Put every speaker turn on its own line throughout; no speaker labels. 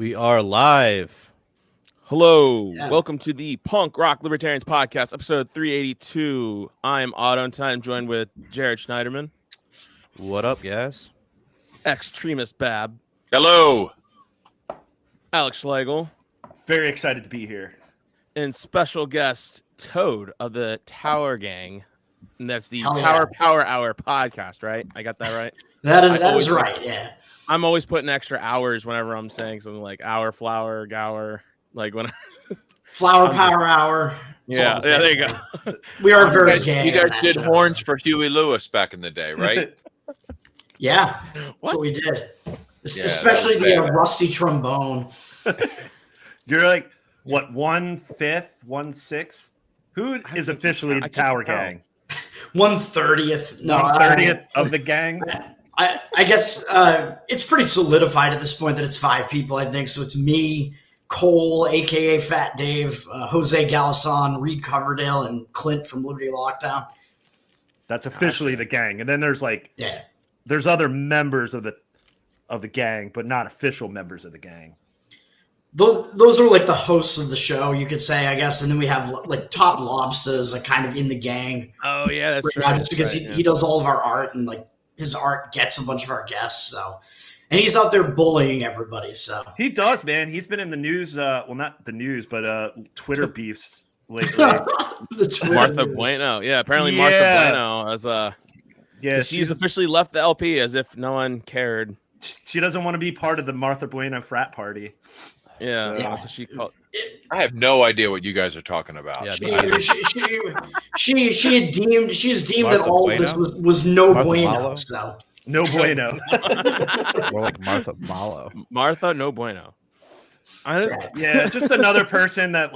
We are live.
Hello, welcome to the Punk Rock Libertarians Podcast, episode 382. I'm Otto, and tonight I'm joined with Jared Schneiderman.
What up, guys?
Extremist Bab.
Hello.
Alex Schlegel.
Very excited to be here.
And special guest Toad of the Tower Gang. And that's the Power Hour podcast, right? I got that right?
That is right, yeah.
I'm always putting extra hours whenever I'm saying something like hour, flower, gower. Like when
Flower Power Hour.
Yeah, there you go.
We are very gay.
You guys did horns for Huey Lewis back in the day, right?
Yeah, that's what we did. Especially the rusty trombone.
You're like, what, 1/5, 1/6? Who is officially the Tower Gang?
1/30th. No,
1/30th of the gang?
I guess it's pretty solidified at this point that it's 5 people, I think. So it's me, Cole, a.k.a. Fat Dave, Jose Galison, Reed Coverdale, and Clint from Liberty Lockdown.
That's officially the gang. And then there's there's other members of the gang, but not official members of the gang.
Those are like the hosts of the show, you could say, I guess. And then we have like Top Lobsters, like kind of in the gang.
Oh yeah, that's
right. Just because he does all of our art, and like his art gets a bunch of our guests. So, and he's out there bullying everybody. So
he does, man. He's been in the news. Well, not the news, but Twitter beefs lately.
Martha Bueno, yeah. Apparently, Martha Bueno has she's officially left the LP as if no one cared.
She doesn't want to be part of the Martha Bueno frat party.
Yeah, that's what she called.
I have no idea what you guys are talking about.
Yeah, she has deemed Martha that all bueno? Of this was no Martha bueno. Malo? So
no bueno.
More like Martha Malo.
Martha no bueno.
Yeah, just another person that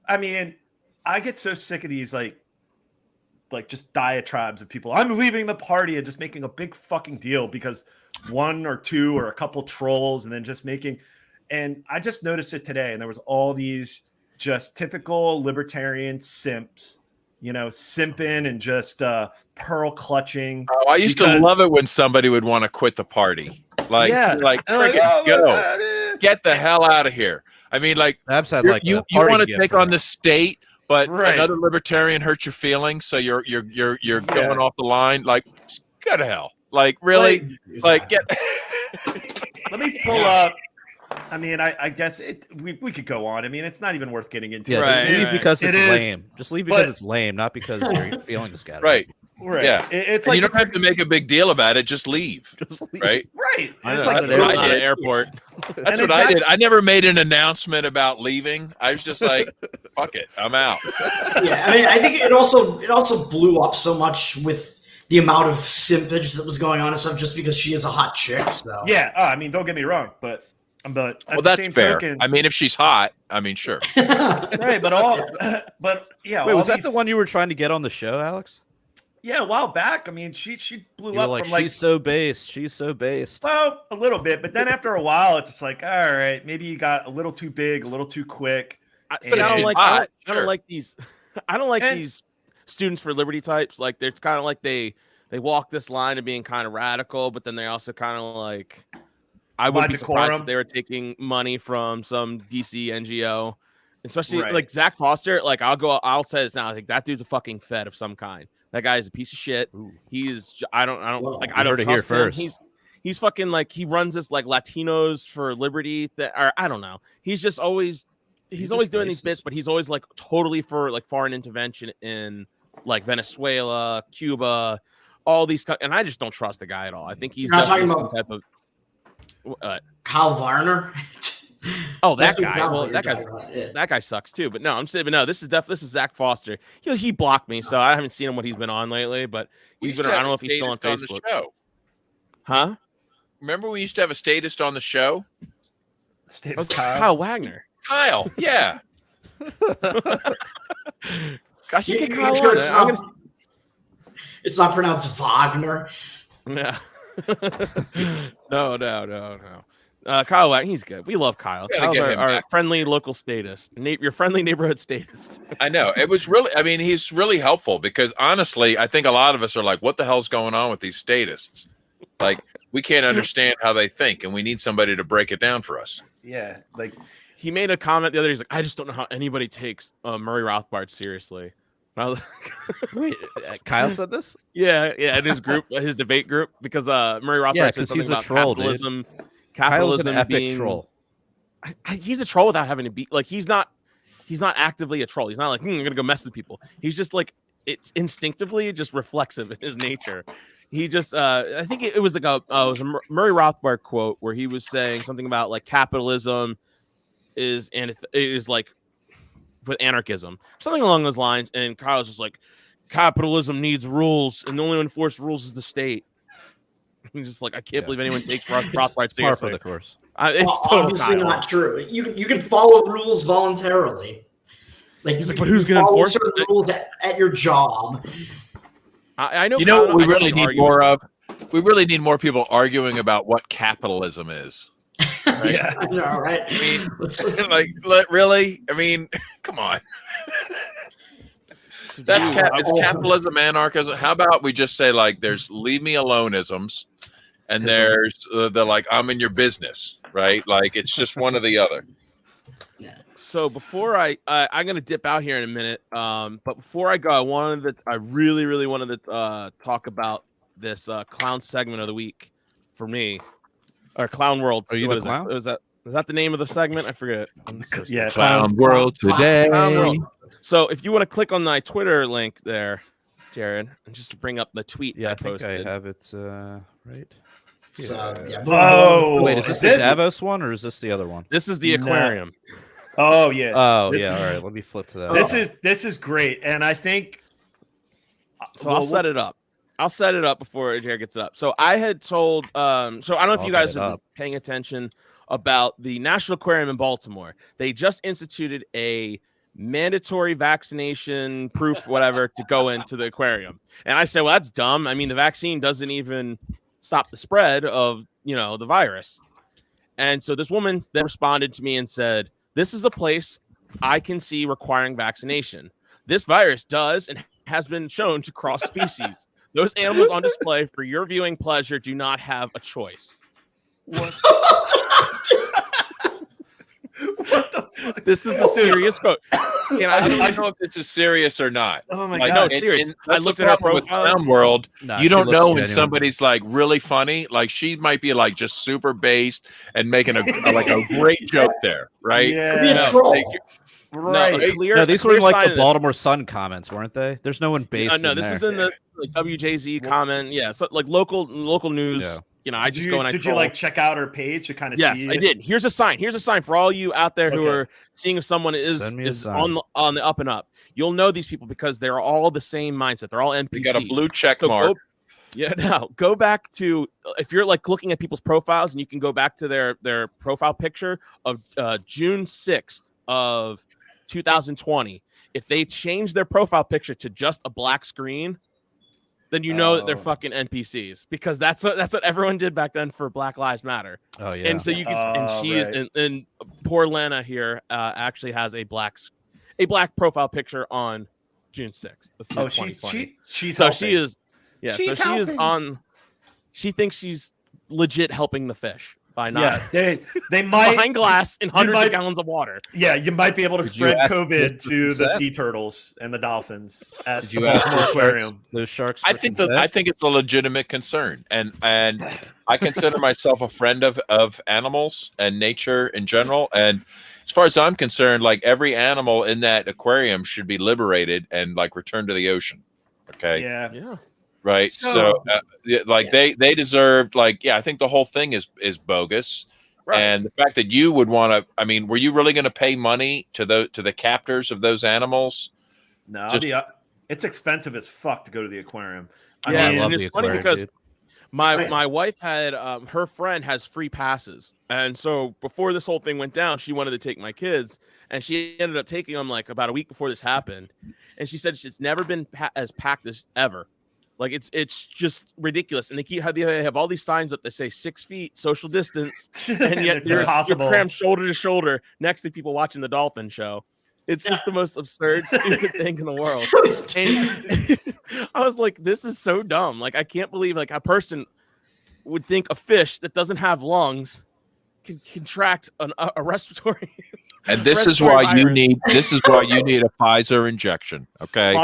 I mean, I get so sick of these like just diatribes of people. I'm leaving the party and just making a big fucking deal because one or two or a couple trolls and then just making. And I just noticed it today, and there was all these just typical libertarian simps, simping and just pearl clutching.
Oh, I used to love it when somebody would want to quit the party. Go. Get the hell out of here. I mean, you want to take on the state, but another libertarian hurt your feelings, so you're going off the line. Like, go to hell. Like, really? Get.
Let me pull up. I mean, I guess we could go on. I mean, it's not even worth getting into.
Yeah, just leave because it's lame. Just leave because it's lame, not because your feelings got
right.
Right.
Yeah.
It's
you don't have to make a big deal about it. Just leave. Right.
Right.
It's like at an airport.
That's what I did. I never made an announcement about leaving. I was just like, fuck it, I'm out.
Yeah. I mean, I think it also blew up so much with the amount of simpage that was going on and stuff just because she is a hot chick. So
yeah. I mean, don't get me wrong, but
that's fair. Token, I mean, if she's hot, I mean, sure.
Right, but yeah.
Wait, was that the one you were trying to get on the show, Alex?
Yeah, a while back. I mean, she blew up from
she's so based. She's so based.
Well, a little bit, but then after a while, it's just like, all right, maybe you got a little too big, a little too quick.
I don't like these. I don't like these students for liberty types. Like, they're kind of like they walk this line of being kind of radical, but then they also kind of like. I would be surprised if they were taking money from some DC NGO, especially like Zach Foster. Like, I'll say this now. I think that dude's a fucking fed of some kind. That guy is a piece of shit.
Ooh.
He is. I don't trust him. He's fucking like he runs this like Latinos for Liberty I don't know. He's just always he's always doing these bits, but he's always like totally for like foreign intervention in like Venezuela, Cuba, all these. And I just don't trust the guy at all. I think he's
not talking about
type of.
Kyle Varner.
Oh, that guy. Well, that guy sucks too. But no, I'm saying, this is Zach Foster. He blocked me, so I haven't seen him what he's been on lately. But he's been. I don't know if he's still on Facebook. Huh?
Remember we used to have a statist on the show?
Kyle Wagner.
Kyle, yeah.
Gosh, you Kyle sure it's not pronounced Wagner.
Yeah. No. Kyle Wagner, he's good. We love Kyle. Kyle's our friendly local statist. Your friendly neighborhood statist.
I know. It was really, I mean, he's really helpful because honestly, I think a lot of us are like, what the hell's going on with these statists? Like, we can't understand how they think, and we need somebody to break it down for us.
Yeah, like
he made a comment the other day. He's like, I just don't know how anybody takes Murray Rothbard seriously. And I was like,
wait, Kyle said this?
Yeah, in his group, his debate group, because Murray Rothbard said something
he's
about
a troll,
capitalism.
Dude.
Capitalism
Kyle's an epic
being
troll.
He's a troll without having to be like he's not actively a troll. He's not like I'm gonna go mess with people. He's just like it's instinctively just reflexive in his nature. He just I think it was like it was a Murray Rothbard quote where he was saying something about like capitalism is like with anarchism, something along those lines. And Kyle's just like, capitalism needs rules, and the only one who enforces rules is the state. He's just like, I can't believe anyone takes Rothbard seriously.
Par for the course.
It's totally
obviously not true. You can follow rules voluntarily. Like,
he's like, but who's going to enforce
certain rules at your job?
I know.
You know what we really need more of? We really need more people arguing about what capitalism is. Right?
Yeah, I know, right?
I mean, really? I mean, come on. That's it's capitalism, anarchism. How about we just say like there's leave me alone-isms, and there's the like I'm in your business, right? Like it's just one or the other.
Yeah.
So before I'm gonna dip out here in a minute. But before I go, I really wanted to talk about this clown segment of the week for me. Or Clown World.
Are you the clown?
Is that the name of the segment? I forget.
Yeah,
Clown World today.
Clown World. So if you want to click on my Twitter link there, Jared, and just bring up the tweet.
Yeah, I
posted.
think I have it right.
Oh,
wait, is this the Davos one or is this the other one?
This is the aquarium.
Oh yeah.
Oh yeah. All right, let me flip to that.
This is great, and I think.
So I'll set it up. I'll set it up before Jared gets it up. So I had told, so I don't know if you guys have been paying attention about the National Aquarium in Baltimore. They just instituted a mandatory vaccination proof, whatever, to go into the aquarium. And I said, well, that's dumb. I mean, the vaccine doesn't even stop the spread of, the virus. And so this woman then responded to me and said, this is a place I can see requiring vaccination. This virus does and has been shown to cross species. Those animals on display for your viewing pleasure do not have a choice. What? What the fuck? This is a serious quote.
And I don't know if it's as serious or not.
Oh my
God!
No,
it's serious.
I looked at her profile. With Clown World. You don't know when somebody's like really funny. Like she might be like just super based and making a great joke there, right?
Yeah, be a troll.
Right.
No, these were like the Baltimore Sun comments, weren't they? There's no one based.
No, this is in the WJZ comment. Yeah, so like local news. Yeah. I just go and I
did you like check out her page to kind of see?
Yes, I did. Here's a sign for all you out there who are seeing if someone is on the up and up. You'll know these people because they're all the same mindset. They're all NPCs.
They got a blue check mark.
Go back to if you're like looking at people's profiles, and you can go back to their profile picture of June 6th of 2020. If they change their profile picture to just a black screen, then that they're fucking NPCs, because that's what everyone did back then for Black Lives Matter.
Oh yeah.
And so you can and she is and poor Lana here actually has a black profile picture on June 6th of 2020.
She's
so
helping.
she is she thinks she's legit helping the fish by not
they might
behind glass in hundreds of gallons of water.
Yeah, you might be able to spread COVID to the sea turtles and the dolphins at
Did you ask
aquarium.
Those sharks?
I think it's a legitimate concern, and I consider myself a friend of animals and nature in general. And as far as I'm concerned, like every animal in that aquarium should be liberated and like returned to the ocean. Okay.
Yeah.
Right. So they deserved I think the whole thing is bogus. Right. And the fact that you would want to, I mean, were you really going to pay money to the captors of those animals?
No, it's expensive as fuck to go to the aquarium.
I mean, and it's funny because my wife had her friend has free passes, and so before this whole thing went down, she wanted to take my kids, and she ended up taking them like about a week before this happened, and she said it's never been as packed as ever. Like it's just ridiculous, and they have all these signs up that say 6 feet social distance, and yet you're crammed shoulder to shoulder next to people watching the dolphin show. It's just the most absurd, stupid thing in the world. And I was like, this is so dumb. Like I can't believe like a person would think a fish that doesn't have lungs contract a respiratory.
And this is why you need a Pfizer injection. Okay.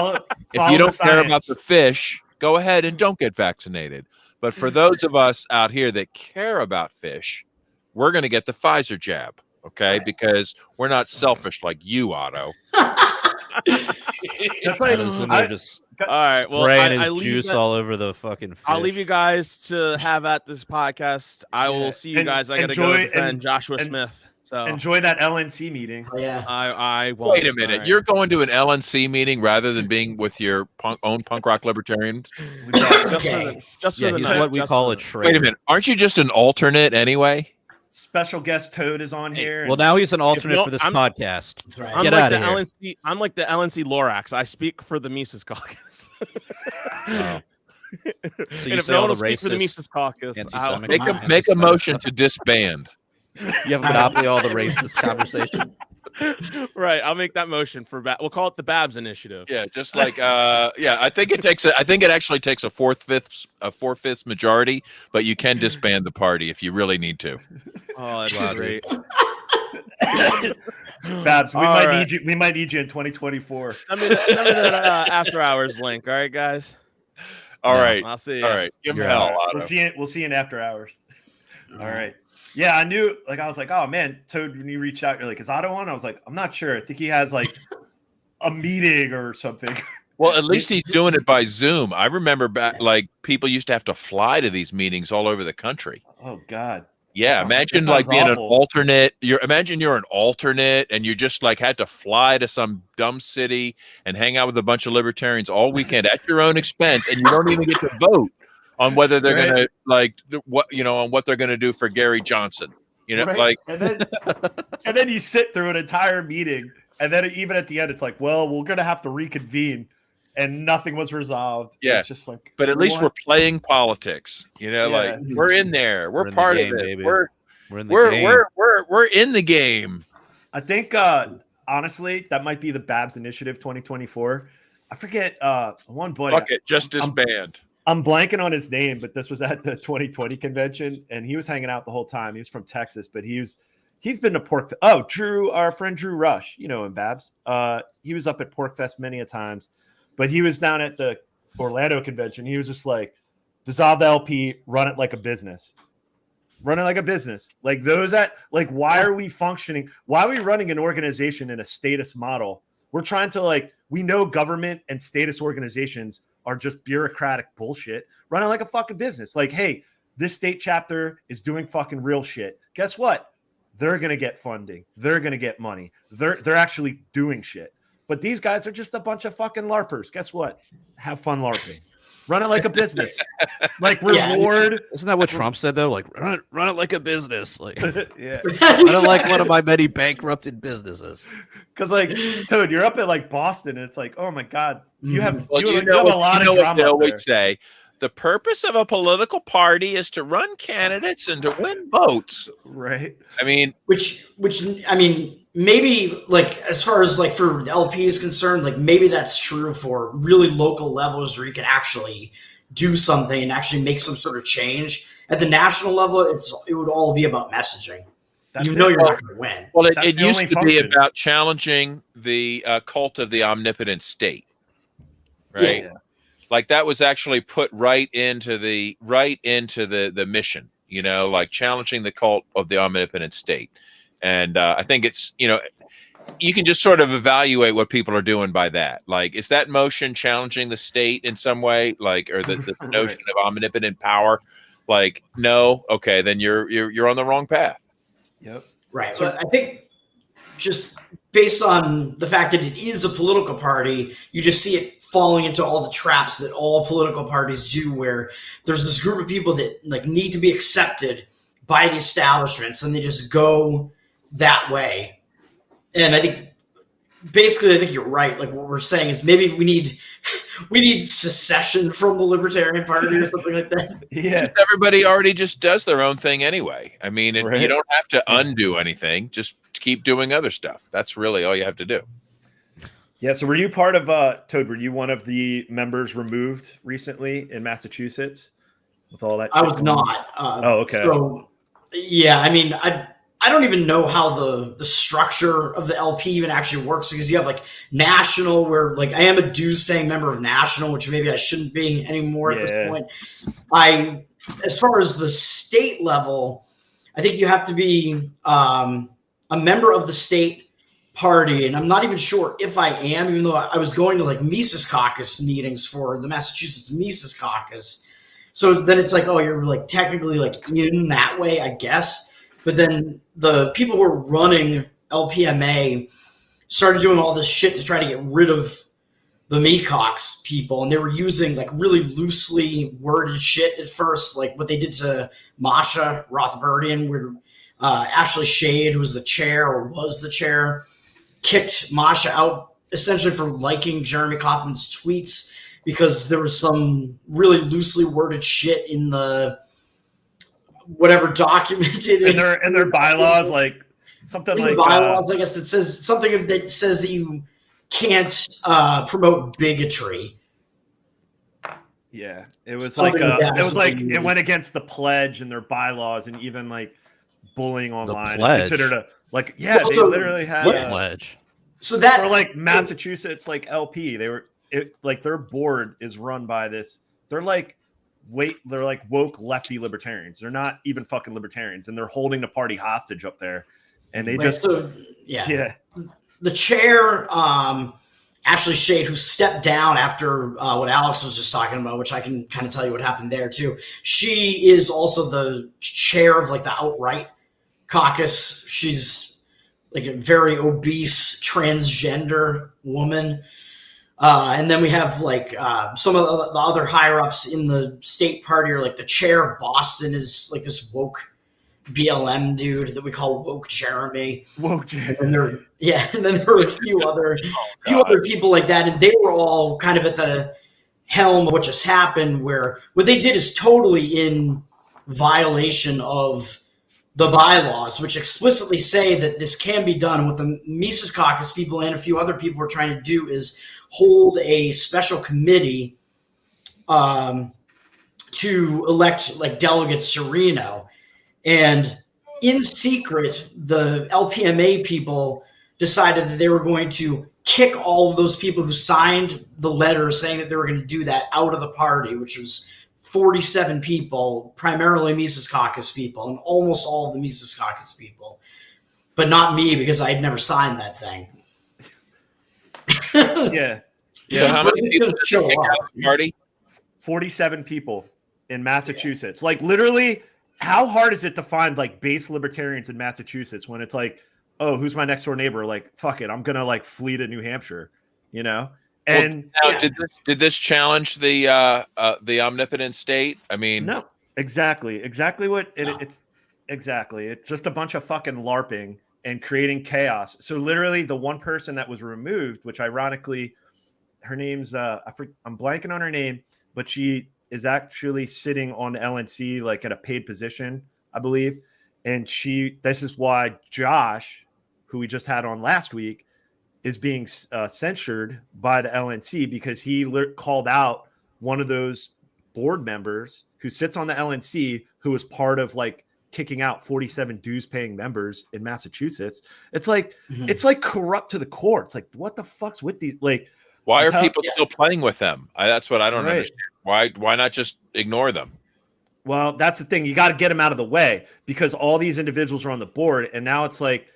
If you don't care about the fish, go ahead and don't get vaccinated. But for those of us out here that care about fish, we're going to get the Pfizer jab. Okay, because we're not selfish like you, Otto.
That's like
all right. Well, spraying his juice all over the fucking fish.
I'll leave you guys to have at this podcast. I will see you guys. I got to go defend Joshua Smith. So
enjoy that LNC meeting.
Oh, yeah.
I won't.
Wait a minute. Right. You're going to an LNC meeting rather than being with your own punk rock libertarian?
He's what we call a traitor.
Wait a minute. Aren't you just an alternate anyway?
Special guest Toad is on here.
Well, now he's an alternate for this podcast.
That's right.
Get out of here.
I'm like the LNC Lorax. I speak for the Mises Caucus.
So you
if
say
no
all
one
the
will speak for the
racist,
Mises Caucus,
make a motion to disband.
You have a monopoly all the racist conversation.
Right, I'll make that motion for we'll call it the Babs Initiative.
Yeah, just like I think it actually takes a four-fifths majority, but you can disband the party if you really need to.
Oh, that's great.
Babs, we might need you in 2024.
Send me that after hours link. All right, guys.
All right.
I'll see you.
All right. Give him hell.
We'll see you in after hours. All right. Yeah, I knew. Like, I was like, oh man, Toad. When you reached out, you're like, is Otto on? I was like, I'm not sure. I think he has like a meeting or something.
Well, at least he's doing it by Zoom. I remember back, like people used to have to fly to these meetings all over the country.
Oh God.
Yeah, imagine like being an alternate. Imagine you're an alternate, and you just like had to fly to some dumb city and hang out with a bunch of libertarians all weekend at your own expense, and you don't even get to vote on whether they're gonna on what they're gonna do for Gary Johnson. Like,
and then you sit through an entire meeting, and then even at the end, it's like, well, we're gonna have to reconvene. And nothing was resolved.
Yeah,
it's just like,
but at least we're playing politics. Like we're in there. We're part of it.
Baby.
We're
in the game.
We're in the game.
I think honestly, that might be the Babs Initiative 2024. I forget one boy.
Fuck it, just disband.
I'm blanking on his name, but this was at the 2020 convention, and he was hanging out the whole time. He was from Texas, but he's been to Pork. Oh, Drew, our friend Drew Rush, you know him, Babs. He was up at Pork Fest many a times. But he was down at the Orlando convention. He was just like, dissolve the LP, run it like a business. Run it like a business. Like those that, like, why are we functioning? Why are we running an organization in a status model? We're trying to we know government and status organizations are just bureaucratic bullshit. Run it like a fucking business. Like, hey, this state chapter is doing fucking real shit. Guess what? They're going to get funding. They're going to get money. They're actually doing shit. But these guys are just a bunch of fucking LARPers. Guess what? Have fun LARPing. Run it like a business. Like reward.
Isn't that what Trump said though? Like run it like a business. Like
yeah.
I don't like one of my many bankrupted businesses.
Because Toad, you're up at Boston, and it's like, oh my God, you have a lot
of drama. They
always
say the purpose of a political party is to run candidates and to win votes.
Right.
I mean,
which I mean. Maybe as far as for the LP is concerned, maybe that's true for really local levels where you can actually do something and actually make some sort of change. At the national level, it would all be about messaging. You're not going to win.
Well, it used to be about challenging the cult of the omnipotent state, right? Yeah. Like that was actually put right into the mission. Challenging the cult of the omnipotent state. And I think it's, you can just sort of evaluate what people are doing by that. Like, is that motion challenging the state in some way? Or the notion of omnipotent power? No. Okay, then you're on the wrong path.
Yep.
Right. So I think just based on the fact that it is a political party, you just see it falling into all the traps that all political parties do, where there's this group of people that need to be accepted by the establishments, and they just go that way. And I think you're right. What we're saying is maybe we need secession from the Libertarian Party or something like that.
Yeah.
Everybody already just does their own thing anyway. I mean, you don't have to undo anything. Just keep doing other stuff. That's really all you have to do.
Yeah. So were you part of Toad? Were you one of the members removed recently in Massachusetts with all that?
I was not.
Okay.
So Yeah, I mean, I don't even know how the structure of the LP even actually works, because you have like National, where like I am a dues paying member of National, which maybe I shouldn't be anymore at this point. As far as the state level, I think you have to be a member of the state party, and I'm not even sure if I am, even though I was going to like Mises Caucus meetings for the Massachusetts Mises Caucus. So then it's like, oh, you're like technically like in that way, I guess. But then the people who are running LPMA started doing all this shit to try to get rid of the MECOX people, and they were using like really loosely worded shit at first, like what they did to Masha Rothbardian, where Ashley Shade, who was the chair or was the chair, kicked Masha out essentially for liking Jeremy Kaufman's tweets because there was some really loosely worded shit in the whatever documented
in their bylaws, like something like
bylaws, I guess, that says something that says that you can't promote bigotry.
Yeah, it was it went against the pledge and their bylaws, and even like bullying online is considered they literally had
a pledge.
So that
for like Massachusetts, like LP, their board is run by this. They're like woke lefty libertarians. They're not even fucking libertarians, and they're holding the party hostage up there. And they the
chair, Ashley Shade, who stepped down after what Alex was just talking about, which I can kind of tell you what happened there too. She is also the chair of like the Outright Caucus. She's like a very obese transgender woman. And then we have like some of the other higher ups in the state party, are like the chair of Boston is like this woke BLM dude that we call Woke Jeremy.
Woke Jeremy.
And then there were a few other people like that, and they were all kind of at the helm of what just happened, where what they did is totally in violation of the bylaws, which explicitly say that this can be done. And what the Mises Caucus people and a few other people were trying to do is hold a special committee to elect like delegates to Reno. And in secret, the LPMA people decided that they were going to kick all of those people who signed the letter saying that they were going to do that out of the party, which was 47 people, primarily Mises Caucus people, and almost all of the Mises Caucus people. But not me, because I had never signed that thing.
Yeah.
So how many people did you kick out of the party?
47 people in Massachusetts. Like literally, how hard is it to find like base libertarians in Massachusetts when it's like, oh, who's my next door neighbor? Like, fuck it, I'm gonna like flee to New Hampshire, you know? And
now, did this challenge the omnipotent state? I mean,
no, exactly what it's exactly. It's just a bunch of fucking LARPing and creating chaos. So literally, the one person that was removed, which ironically, her name's I'm blanking on her name, but she is actually sitting on the LNC like at a paid position, I believe. And this is why Josh, who we just had on last week, is being censured by the LNC, because he called out one of those board members who sits on the LNC, who was part of like kicking out 47 dues paying members in Massachusetts. It's like, it's like corrupt to the core. It's like, what the fuck's with these? Like,
why are people still playing with them? That's what I don't understand. Why not just ignore them?
Well, that's the thing. You got to get them out of the way, because all these individuals are on the board, and now it's like,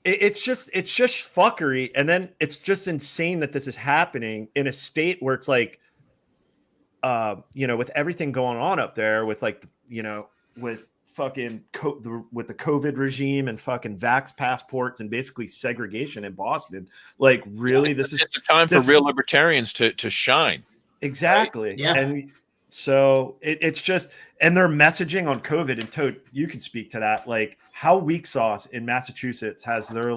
it's just fuckery. And then it's just insane that this is happening in a state where it's like, with everything going on up there, with like, with fucking with the COVID regime and fucking vax passports and basically segregation in Boston. Like, really, it's
a time for real libertarians to shine.
Exactly. Right? Yeah. And so it's just, and their messaging on COVID, and Toad, you can speak to that. Like, how Weak Sauce in Massachusetts has they're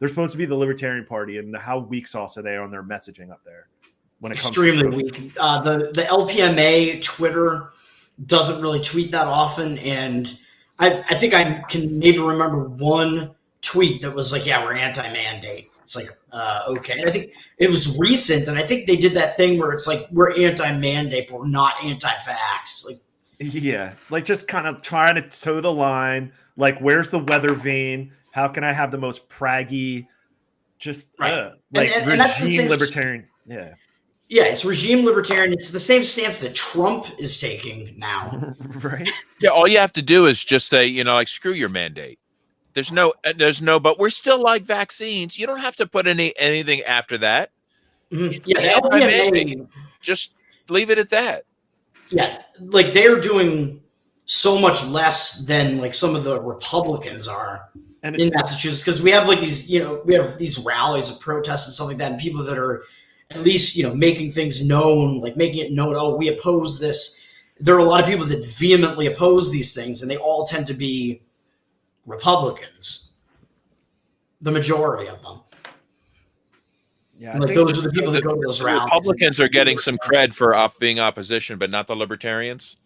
supposed to be the Libertarian Party, and how weak sauce are they on their messaging up there? When it comes
extremely weak. The LPMA Twitter doesn't really tweet that often, and I think I can maybe remember one tweet that was like, yeah, we're anti-mandate. It's like, okay. And I think it was recent, and I think they did that thing where it's like, we're anti-mandate, but we're not anti-vax. Like,
Yeah, like just kind of trying to toe the line. Like, where's the weather vane? How can I have the most praggy, just regime libertarian? Yeah.
Yeah, it's regime libertarian. It's the same stance that Trump is taking now.
Right.
Yeah, all you have to do is just say, like, screw your mandate. There's no, but we're still like vaccines. You don't have to put anything after that.
Mm-hmm. Yeah, the LPMA,
just leave it at that.
Yeah, like they're doing so much less than like some of the Republicans are in Massachusetts, because we have like these, we have these rallies of protests and stuff like that, and people that are at least, making things known, like making it known, oh, we oppose this. There are a lot of people that vehemently oppose these things, and they all tend to be Republicans, the majority of them.
Yeah,
like those are the people that go to those rallies.
Republicans are getting some cred for being opposition, but not the Libertarians.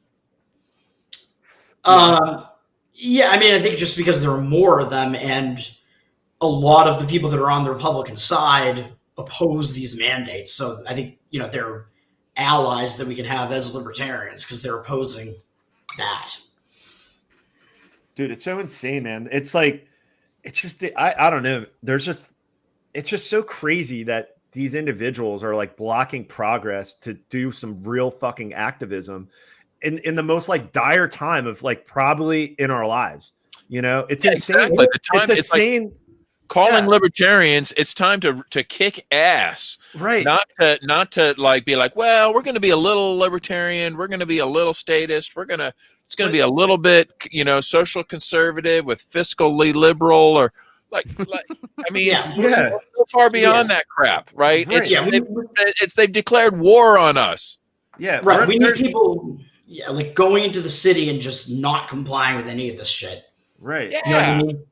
Yeah, I mean, I think just because there are more of them, and a lot of the people that are on the Republican side oppose these mandates. So I think, they're allies that we can have as libertarians because they're opposing that.
Dude, it's so insane, man. It's like, it's just, I don't know. It's just so crazy that these individuals are like blocking progress to do some real fucking activism in the most like dire time of like probably in our lives. It's insane.
Exactly.
It's insane.
Like calling libertarians, it's time to kick ass.
Right.
Not to like be like, well, we're going to be a little libertarian. We're going to be a little statist. It's going to be a little bit, social conservative with fiscally liberal, or like I mean, we're so far beyond that crap, right? They've declared war on us.
Yeah.
Right. We need people like going into the city and just not complying with any of this shit.
Right.
Yeah.
You know what I mean?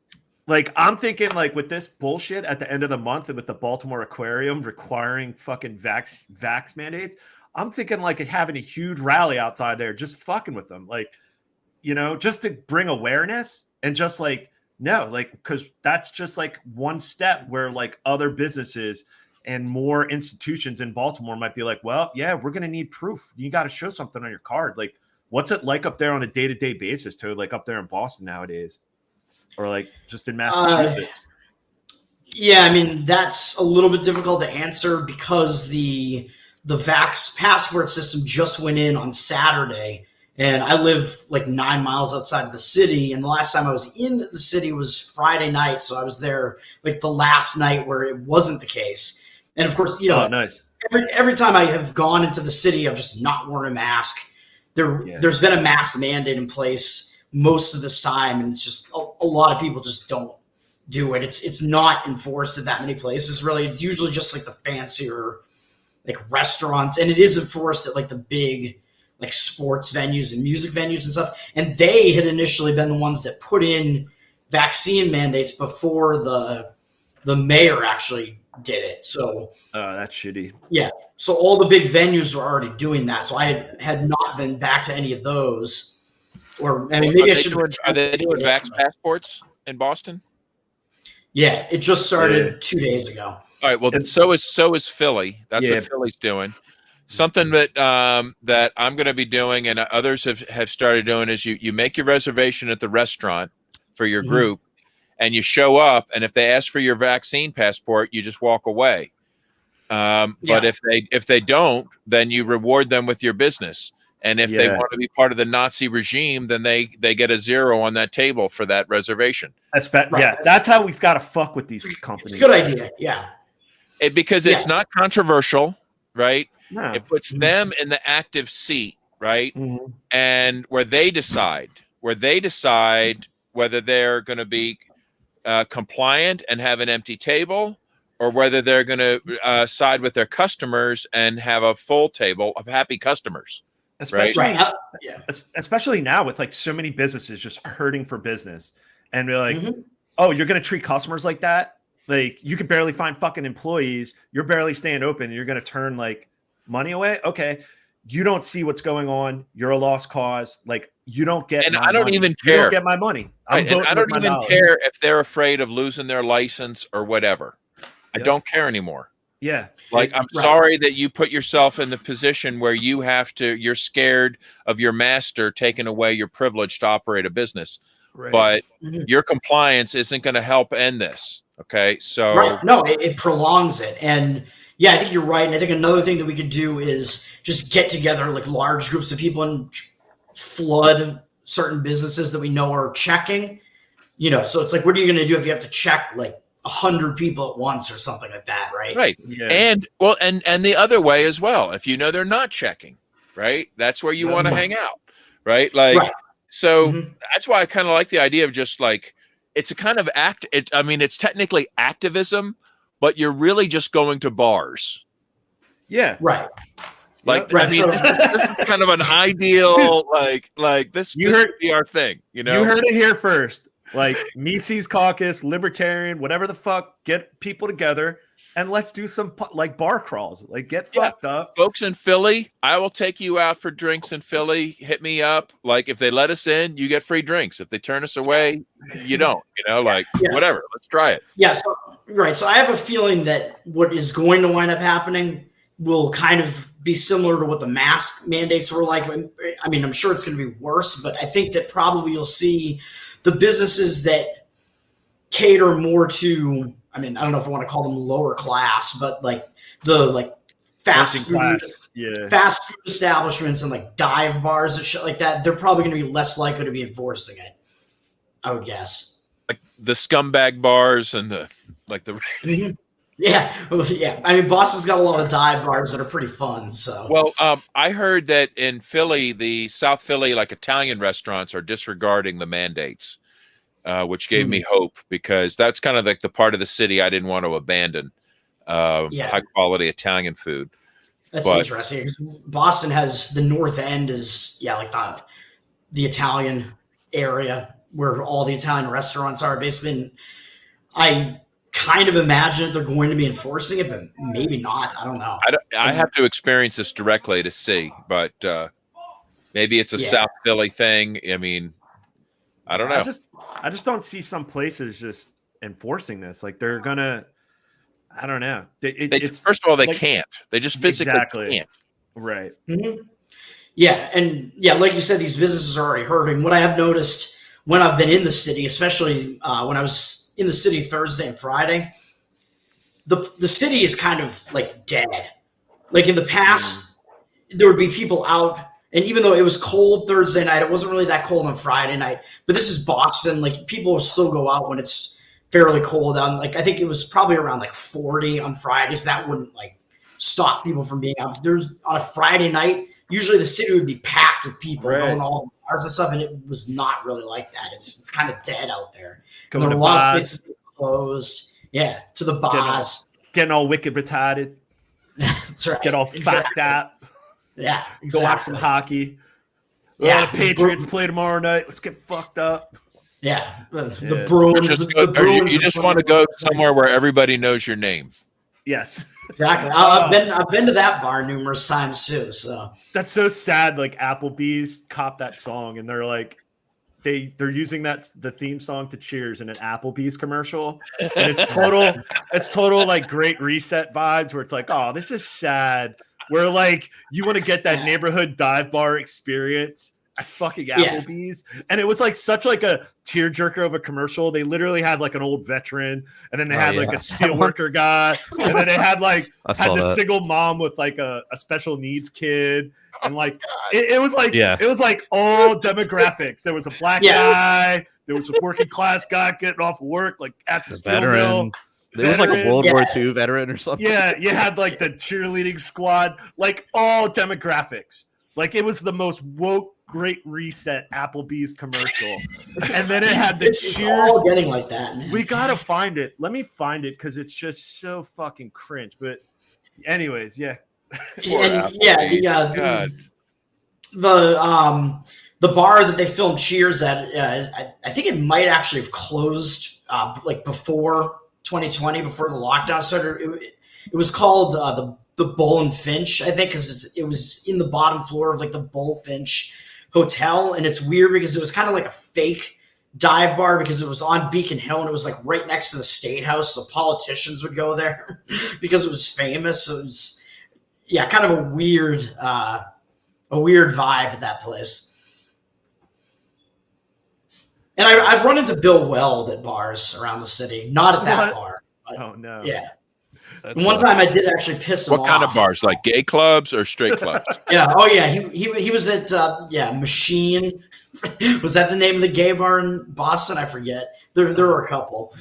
Like, I'm thinking, like, with this bullshit at the end of the month with the Baltimore Aquarium requiring fucking vax mandates, I'm thinking, like, having a huge rally outside there, just fucking with them. Like, just to bring awareness and just, like, no, like, because that's just, like, one step where, like, other businesses and more institutions in Baltimore might be like, well, yeah, we're going to need proof. You got to show something on your card. Like, what's it like up there on a day-to-day basis, too? Like, up there in Boston nowadays? Or like just in Massachusetts?
Yeah, I mean, that's a little bit difficult to answer because the vax passport system just went in on Saturday, and I live like 9 miles outside of the city, and the last time I was in the city was Friday night, so I was there like the last night where it wasn't the case. And of course,
nice.
Every time I have gone into the city, I've just not worn a mask. There's been a mask mandate in place most of this time, and it's just a lot of people just don't do it. It's not enforced at that many places, really. It's usually just like the fancier like restaurants, and it is enforced at like the big like sports venues and music venues and stuff. And they had initially been the ones that put in vaccine mandates before the mayor actually did it. So
that's shitty.
Yeah. So all the big venues were already doing that. So I had not been back to any of those. Or I mean, maybe I should.
Are they doing vax passports in Boston?
Yeah, it just started 2 days ago.
All right. Well, so is Philly. That's what Philly's doing. Something that that I'm going to be doing, and others have started doing, is you make your reservation at the restaurant for your group, and you show up, and if they ask for your vaccine passport, you just walk away. But if they don't, then you reward them with your business. And if they want to be part of the Nazi regime, then they get a 0 on that table for that reservation.
Yeah, that's how we've got to fuck with these companies.
It's a good idea, yeah.
Because it's not controversial, right?
No.
It puts them in the active seat, right?
Mm-hmm.
And where they decide whether they're going to be compliant and have an empty table, or whether they're going to side with their customers and have a full table of happy customers.
Especially now with like so many businesses just hurting for business, and we're like, oh, you're going to treat customers like that? Like, you can barely find fucking employees. You're barely staying open. And you're going to turn like money away. Okay. You don't see what's going on. You're a lost cause. Like, you don't get,
and I don't even care.
You don't get my money.
I don't even care if they're afraid of losing their license or whatever. I don't care anymore.
Yeah.
Like, I'm sorry that you put yourself in the position where you're scared of your master taking away your privilege to operate a business. Right. But your compliance isn't going to help end this. Okay. So
no, it prolongs it. And yeah, I think you're right. And I think another thing that we could do is just get together like large groups of people and flood certain businesses that we know are checking, so it's like, what are you going to do if you have to check like 100 people at once or something like that, right?
Right. Yeah. And the other way as well. If they're not checking, right? That's where you want to hang out, right? Like, so that's why I kind of like the idea of just like, it's a kind of it's technically activism, but you're really just going to bars.
Yeah.
Right.
Like, this is kind of an ideal, like this would be our thing, You
heard it here first. Like Mises Caucus, Libertarian, whatever the fuck, get people together and let's do some like bar crawls. Like get fucked up.
Folks in Philly, I will take you out for drinks in Philly. Hit me up. Like if they let us in, you get free drinks. If they turn us away, you don't. Whatever. Let's try it.
Yeah. So I have a feeling that what is going to wind up happening will kind of be similar to what the mask mandates were like. I mean, I'm sure it's going to be worse, but I think that probably you'll see the businesses that cater more to, I don't know if I want to call them lower class, but like the fast food establishments and like dive bars and shit like that, they're probably going to be less likely to be enforcing it, I would guess.
Like the scumbag bars and the.
Yeah. Boston's got a lot of dive bars that are pretty fun. So.
Well, I heard that in Philly, the South Philly, like Italian restaurants are disregarding the mandates, which gave me hope because that's kind of like the part of the city I didn't want to abandon. High quality Italian food.
That's interesting. Boston has the North End is like the Italian area where all the Italian restaurants are basically. I kind of imagine they're going to be enforcing it, but maybe not. I don't know.
I have to experience this directly to see, but maybe it's a South Philly thing. I don't know.
I just don't see some places just enforcing this. Like they're gonna. I don't know.
First of all, they can't. They just physically can't.
Right.
Mm-hmm. Yeah, and like you said, these businesses are already hurting. What I have noticed when I've been in the city, especially when I was in the city Thursday and Friday, the city is kind of like dead. Like in the past, there would be people out, and even though it was cold Thursday night, it wasn't really that cold on Friday night. But this is Boston. Like people will still go out when it's fairly cold out. Like I think it was probably around like 40 on Friday, so that wouldn't like stop people from being out. There's on a Friday night, usually the city would be packed with people going all bars and stuff, and it was not really like that. It's kind of dead out there. There are a lot of places closed. Yeah, to the bars.
Getting all wicked retarded.
That's right.
Get all fucked up.
Yeah, exactly.
Go watch some hockey. The Patriots play tomorrow night. Let's get fucked up.
Yeah, the Bruins.
You just want to go somewhere where everybody knows your name.
Yes,
exactly. I've been to that bar numerous times too. So
that's so sad. Like Applebee's copped that song, and they're like, they're using the theme song to Cheers in an Applebee's commercial, and it's total like Great Reset vibes where it's like, oh, this is sad. Where like you want to get that neighborhood dive bar experience at fucking Applebee's, and it was like such like a tearjerker of a commercial. They literally had like an old veteran, and then they had like a steel worker guy, and then they had like the single mom with like a special needs kid. And like it was like it was like all demographics. There was a black guy, there was a working class guy getting off work, like at the steel mill.
There was like a World War II veteran or something.
Yeah, you had like the cheerleading squad, like all demographics. Like it was the most woke Great Reset Applebee's commercial. And then it had the Cheers.
It's all getting like that, man.
We gotta find it. Let me find it because it's just so fucking cringe. But anyways,
the bar that they filmed Cheers at, I think it might actually have closed like before 2020, before the lockdown started. It was called the Bull and Finch, I think, because it was in the bottom floor of like the Bull Finch Hotel, and it's weird because it was kind of like a fake dive bar because it was on Beacon Hill and it was like right next to the State House, so politicians would go there because it was famous. So it was, kind of a weird vibe at that place. And I've run into Bill Weld at bars around the city, not at that bar. But,
oh no!
Yeah. One time I did actually piss him off.
What kind of bars? Like gay clubs or straight clubs?
Yeah. Oh yeah. He was at Machine. Was that the name of the gay bar in Boston? I forget. There were a couple.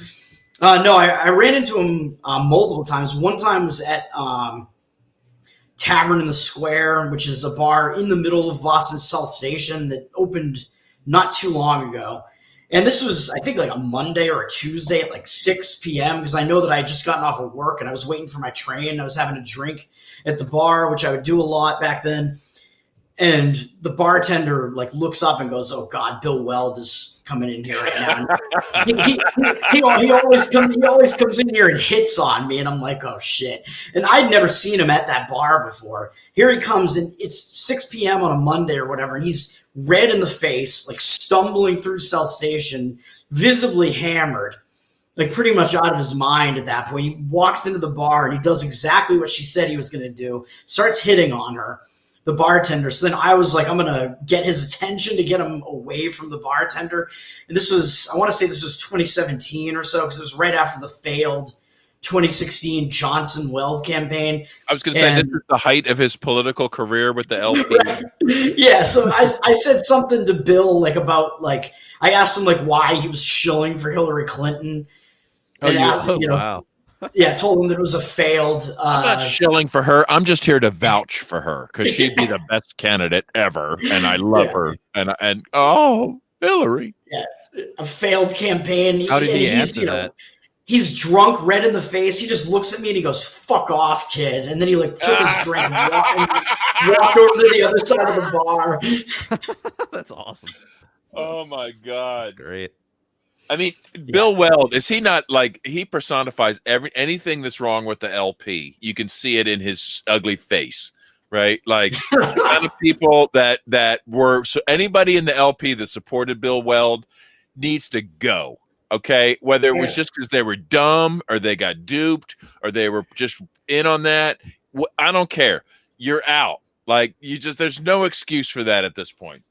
No, I ran into him multiple times. One time was at Tavern in the Square, which is a bar in the middle of Boston South Station that opened not too long ago. And this was, I think, like a Monday or a Tuesday at like 6 p.m. because I know that I had just gotten off of work and I was waiting for my train. I was having a drink at the bar, which I would do a lot back then. And the bartender like looks up and goes, "Oh God, Bill Weld is coming in here right now." he always comes in here and hits on me, and I'm like, "Oh shit!" And I'd never seen him at that bar before. Here he comes, and it's 6 p.m. on a Monday or whatever, and he's red in the face, like stumbling through South Station, visibly hammered, like pretty much out of his mind at that point. He walks into the bar and he does exactly what she said he was going to do. Starts hitting on her. The bartender. So then I was like, I'm going to get his attention to get him away from the bartender. And this was, I want to say this was 2017 or so, because it was right after the failed 2016 Johnson Weld campaign.
I was going to say, this is the height of his political career with the LP.
Right. Yeah. So I said something to Bill, like about, like, I asked him like why he was shilling for Hillary Clinton.
Wow.
Yeah, told him that it was a failed.
I'm not shilling for her. I'm just here to vouch for her because she'd be the best candidate ever, and I love her. And Hillary.
Yeah, a failed campaign.
How did he answer that?
He's drunk, red in the face. He just looks at me and he goes, "Fuck off, kid." And then he like took his drink and walked over to the other side of the bar.
That's awesome.
Oh my God,
that's great.
I mean, Bill Weld, is he not like, he personifies anything that's wrong with the LP? You can see it in his ugly face, right? Like the kind of people that were, so anybody in the LP that supported Bill Weld needs to go. Okay, whether it was just because they were dumb or they got duped or they were just in on that, I don't care. You're out. Like there's no excuse for that at this point.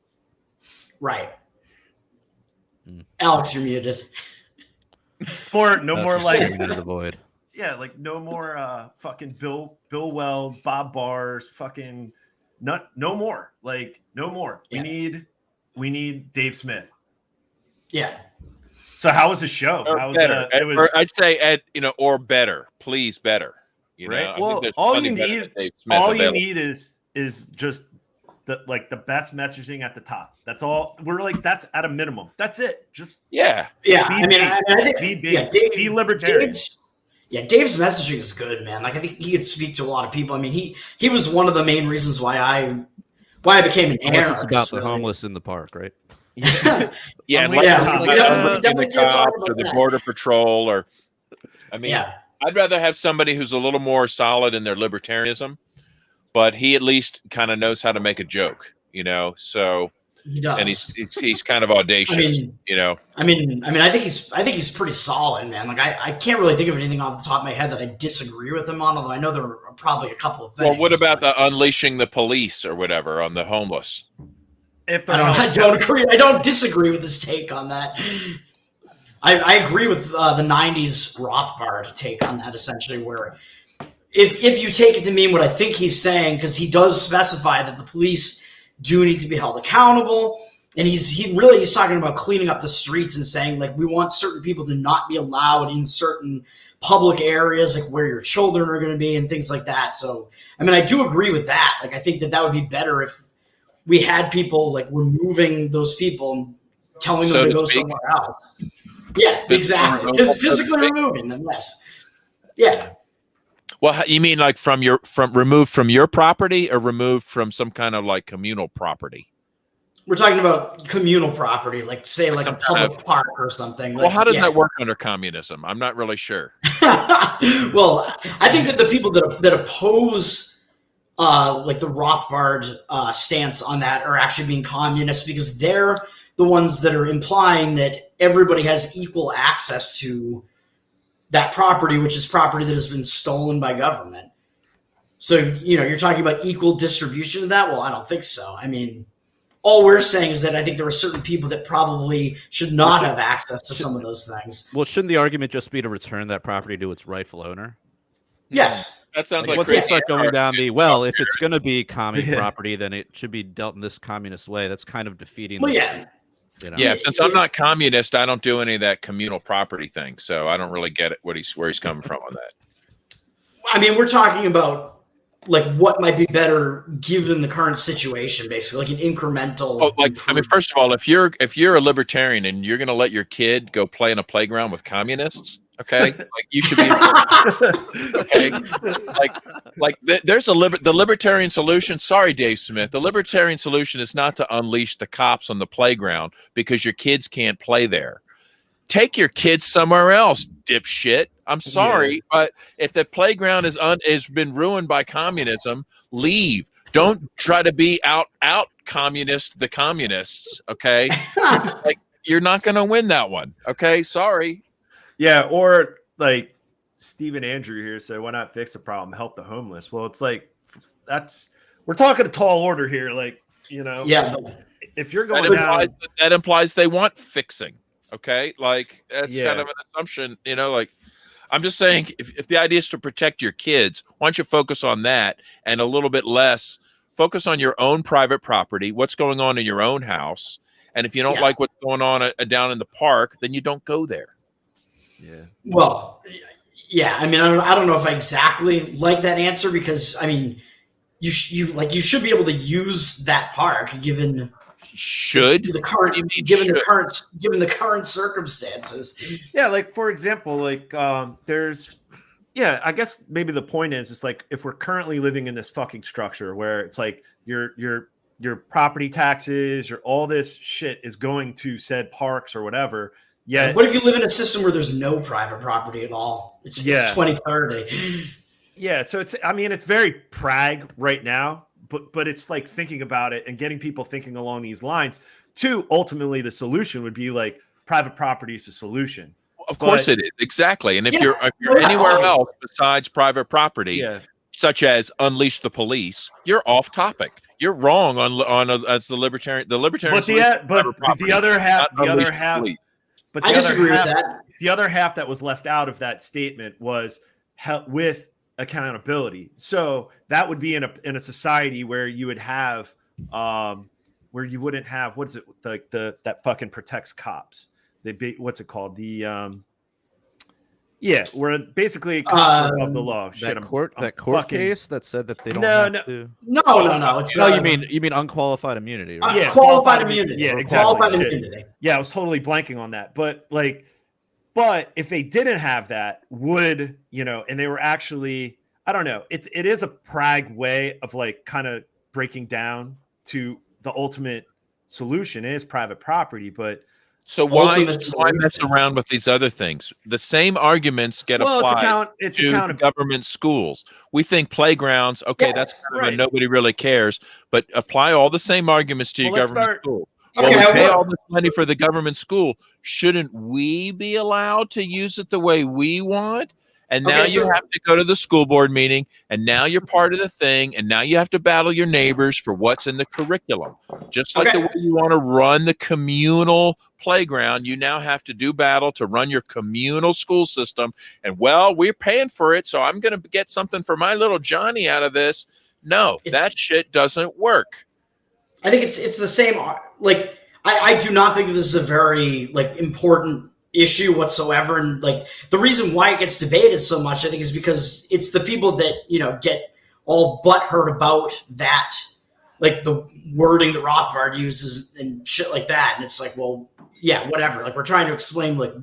Right. Alex, you're muted.
No more like
into the void.
Yeah, like no more fucking Bill Weld, Bob Bars, fucking no more. Like no more.
Yeah.
We need Dave Smith.
Yeah.
So how was the show?
Or
how was
better.
it was,
I'd say or better. Please better.
Right.
Know?
Well, all you need is just the best messaging at the top. That's all. We're like, that's at a minimum. That's it. Just
yeah. I think be libertarian. Dave's messaging is good, man. Like I think he could speak to a lot of people. I mean, he was one of the main reasons why I became an anarchist.
It's about the homeless in the park, right?
The cops or the border patrol, or I mean, I'd rather have somebody who's a little more solid in their libertarianism, but he at least kind of knows how to make a joke, So
he does,
and he's kind of audacious,
I think he's pretty solid, man. Like I can't really think of anything off the top of my head that I disagree with him on, although I know there are probably a couple of things.
Well, what about the unleashing the police or whatever on the homeless?
I don't agree. I don't disagree with his take on that. I agree with the 90s Rothbard take on that, essentially, where if you take it to mean what I think he's saying, because he does specify that the police do need to be held accountable, and he's talking about cleaning up the streets and saying, like, we want certain people to not be allowed in certain public areas, like where your children are going to be and things like that. So, I mean, I do agree with that. Like, I think that would be better if we had people like removing those people and telling them to go somewhere else. Yeah, exactly. Just physically removing them. Yes. Yeah.
Well, you mean like removed from your property or removed from some kind of like communal property?
We're talking about communal property, like say like a public park or something.
Well, how does that work under communism? I'm not really sure.
Well, I think that the people that oppose like the Rothbard stance on that are actually being communists, because they're the ones that are implying that everybody has equal access to that property, which is property that has been stolen by government. So, you're talking about equal distribution of that? Well, I don't think so. I mean, all we're saying is that I think there are certain people that probably should not have access to some of those things.
Well, shouldn't the argument just be to return that property to its rightful owner?
Yes.
That sounds like
once they start going down if it's going to be commie property, then it should be dealt in this communist way. That's kind of defeating.
Well, yeah.
Yeah, since I'm not communist, I don't do any of that communal property thing, so I don't really get it where he's coming from on that.
I mean, we're talking about like what might be better given the current situation, basically, like an incremental.
First of all, if you're a libertarian and you're going to let your kid go play in a playground with communists, okay, like you should be okay. There's the libertarian solution. Sorry, Dave Smith. The libertarian solution is not to unleash the cops on the playground because your kids can't play there. Take your kids somewhere else, dipshit. I'm sorry, but if the playground has been ruined by communism, leave. Don't try to be out the communists, okay? You're not going to win that one, okay? Sorry.
Yeah, or like Stephen Andrew here said, why not fix the problem, help the homeless? Well, it's like we're talking a tall order here,
Yeah.
If you're going
that implies they want fixing. Okay, that's kind of an assumption, I'm just saying if the idea is to protect your kids, why don't you focus on that and a little bit less focus on your own private property, what's going on in your own house, and if you don't like what's going on down in the park, then you don't go there.
Yeah.
Well, yeah. I mean, I don't know if I exactly like that answer because I mean, you should be able to use that park given.
Should
the current given the current circumstances.
Yeah, like for example, there's I guess maybe the point is it's like if we're currently living in this fucking structure where it's like your property taxes, all this shit is going to said parks or whatever. Yeah.
What if you live in a system where there's no private property at all? It's 2030.
Yeah, so it's very prag right now. But it's like thinking about it and getting people thinking along these lines. Too, ultimately, the solution would be like private property is the solution.
Of course it is. exactly. And if you're anywhere else besides private property, such as unleash the police, you're off topic. You're wrong as the libertarian. The libertarian.
But the other half. But
I disagree with that.
The other half that was left out of that statement was with accountability. So that would be in a society where you would have where you wouldn't have what is it like that fucking protects cops. What's it called? Where basically cops of the law.
That court case that said that they don't to.
No. It's
you mean unqualified immunity, right?
Yeah, qualified immunity.
Yeah, exactly.
Qualified immunity.
Yeah, I was totally blanking on that. But if they didn't have that, and they were actually, I don't know, it is a prag way of like kind of breaking down to the ultimate solution is private property. But
so why mess around with these other things? The same arguments get applied to government schools. We think playgrounds, that's kind of a nobody really cares, but apply all the same arguments to your government school. Well, we pay all this money for the government school. Shouldn't we be allowed to use it the way we want? And now you have to go to the school board meeting, and now you're part of the thing, and now you have to battle your neighbors for what's in the curriculum. Just like the way you want to run the communal playground, you now have to do battle to run your communal school system. And, we're paying for it, so I'm going to get something for my little Johnny out of this. No, that shit doesn't work.
I think it's the same. Like, I do not think that this is a very important issue whatsoever. And the reason why it gets debated so much, I think, is because it's the people that, get all butthurt about that, the wording that Rothbard uses and shit like that. And it's like, well, yeah, whatever. We're trying to explain what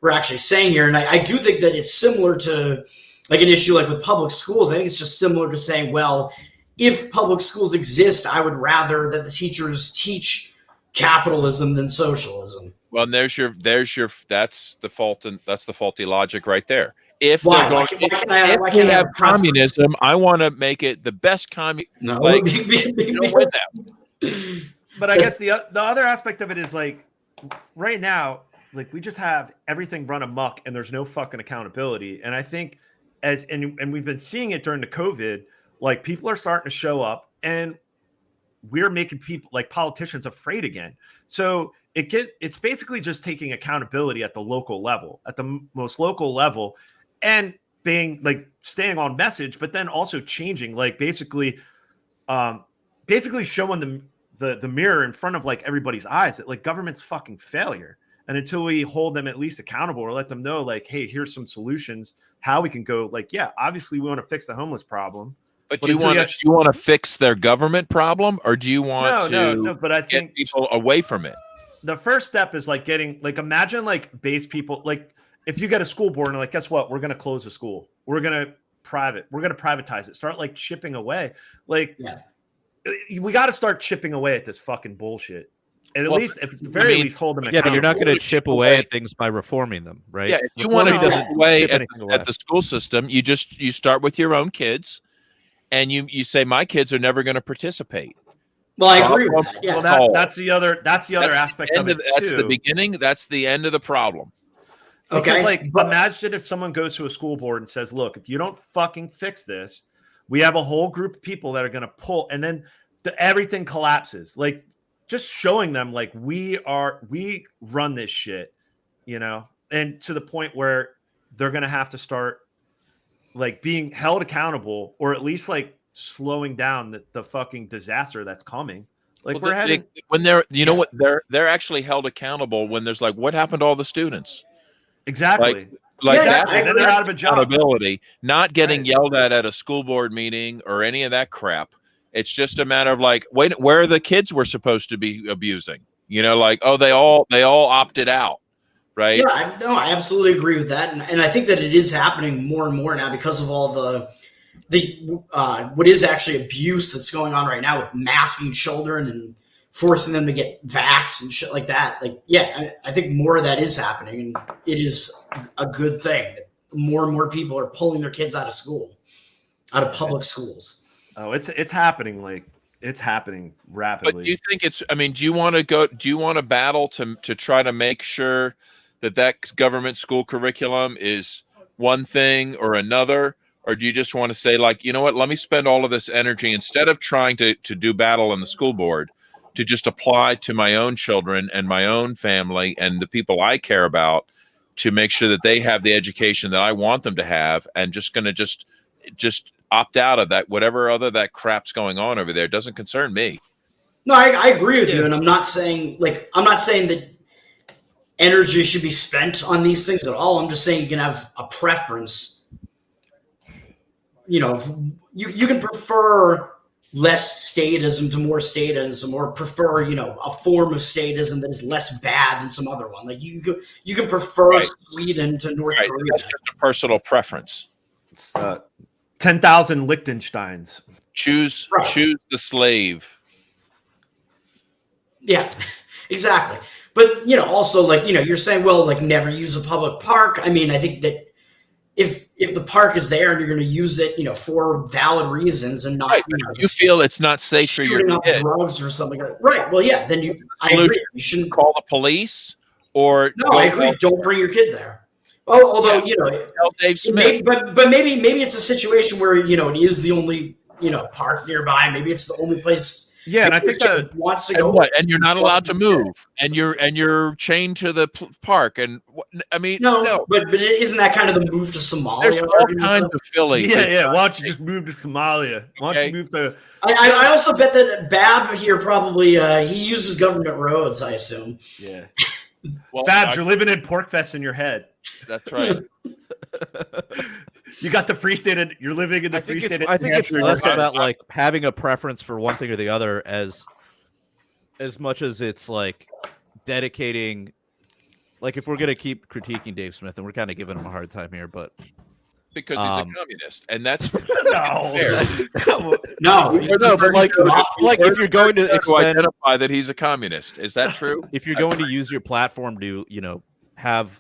we're actually saying here. And I do think that it's similar to an issue with public schools. I think it's just similar to saying, well, if public schools exist, I would rather that the teachers teach capitalism than socialism.
Well, and that's the fault, and that's the faulty logic right there. If we have communism, I want to make it the best communism.
No,
you don't win that.
But I guess the other aspect of it is like right now, like we just have everything run amok and there's no fucking accountability. And I think and we've been seeing it during the COVID, like people are starting to show up and we're making people like politicians afraid again. So it's basically just taking accountability at the local level, at the most local level, and being like staying on message, but then also changing, like basically showing the mirror in front of like everybody's eyes that like government's fucking failure. And until we hold them at least accountable or let them know like, hey, here's some solutions, how we can go, like, yeah, obviously we want to fix the homeless problem.
But do you want to fix their government problem, or do you want
no, but I think
get people away from it?
The first step is like getting, like, imagine like base people, like if you get a school board and like, guess what? We're going to close the school. We're going to privatize it. Start like chipping away. Like, we got to start chipping away at this fucking bullshit. And at least, at the very least, hold them accountable.
Yeah, but you're not going to chip away at things by reforming them, right?
Yeah, if you want to chip away at the school system, you start with your own kids, and you say, my kids are never going to participate.
Well, I agree with that. Yeah.
Well, that's the other aspect of it too.
That's the beginning. That's the end of the problem.
Because, like, imagine if someone goes to a school board and says, look, if you don't fucking fix this, we have a whole group of people that are going to pull, and then everything collapses. Like, just showing them, like, we run this shit, you know, and to the point where they're going to have to start, like, being held accountable, or at least, like, slowing down the fucking disaster that's coming. Like,
when they're, you know what, they're actually held accountable when there's like, what happened to all the students?
Exactly.
Then they're out of a job. Accountability, not getting yelled at a school board meeting or any of that crap. It's just a matter of like, wait, where are the kids we're supposed to be abusing? You know, like, oh, they all opted out, right?
Yeah, I absolutely agree with that, and I think that it is happening more and more now because of all the what is actually abuse that's going on right now with masking children and forcing them to get vaxxed and shit like that. Like, yeah, I think more of that is happening, and it is a good thing. More and more people are pulling their kids out of school, out of public schools.
Oh, it's happening. Like, it's happening rapidly.
But do you think it's? I mean, do you want to battle to try to make sure that government school curriculum is one thing or another? Or do you just want to say, like, you know what, let me spend all of this energy, instead of trying to do battle in the school board, to just apply to my own children and my own family and the people I care about, to make sure that they have the education that I want them to have, and just going to just opt out of that, whatever other that crap's going on over there. It doesn't concern me.
No, I agree with you. And I'm not saying that energy should be spent on these things at all. I'm just saying you can have a preference. You know, you can prefer less statism to more statism, or prefer, you know, a form of statism that is less bad than some other one. Like, you can prefer Sweden to North Korea.
That's just a personal preference.
It's 10,000 Liechtensteins.
Choose the slave.
Yeah, exactly. But, you know, also, like, you know, you're saying, well, like, never use a public park. I mean, I think that if the park is there and you're going to use it, you know, for valid reasons, and not,
you feel it's not safe for your kid,
drugs or something like that. Right. Well, yeah, then I agree. You shouldn't
call the police, or
I agree. Don't bring your kid there. Oh, although, you know,
tell Dave Smith.
But maybe it's a situation where, you know, it is the only, you know, park nearby. Maybe it's the only place.
Yeah, and I think that
wants to go.
And you're not allowed to move, and you're chained to the park. And I mean, no.
But isn't that kind of the move to Somalia?
There's all kinds of Philly.
Yeah. Why don't you just move to Somalia? Why don't you move to?
I also bet that Bab here probably he uses government roads, I assume.
Yeah. Well, Babs, you're living in Porkfest in your head.
That's right.
You got the free state. You're living in the free state.
I think it's less about like having a preference for one thing or the other, as much as it's like dedicating. Like, if we're gonna keep critiquing Dave Smith, and we're kind of giving him a hard time here, but
because he's a communist, and that's
no.
But like if you're going to
identify that he's a communist, is that true?
If you're going to use your platform to, you know, have,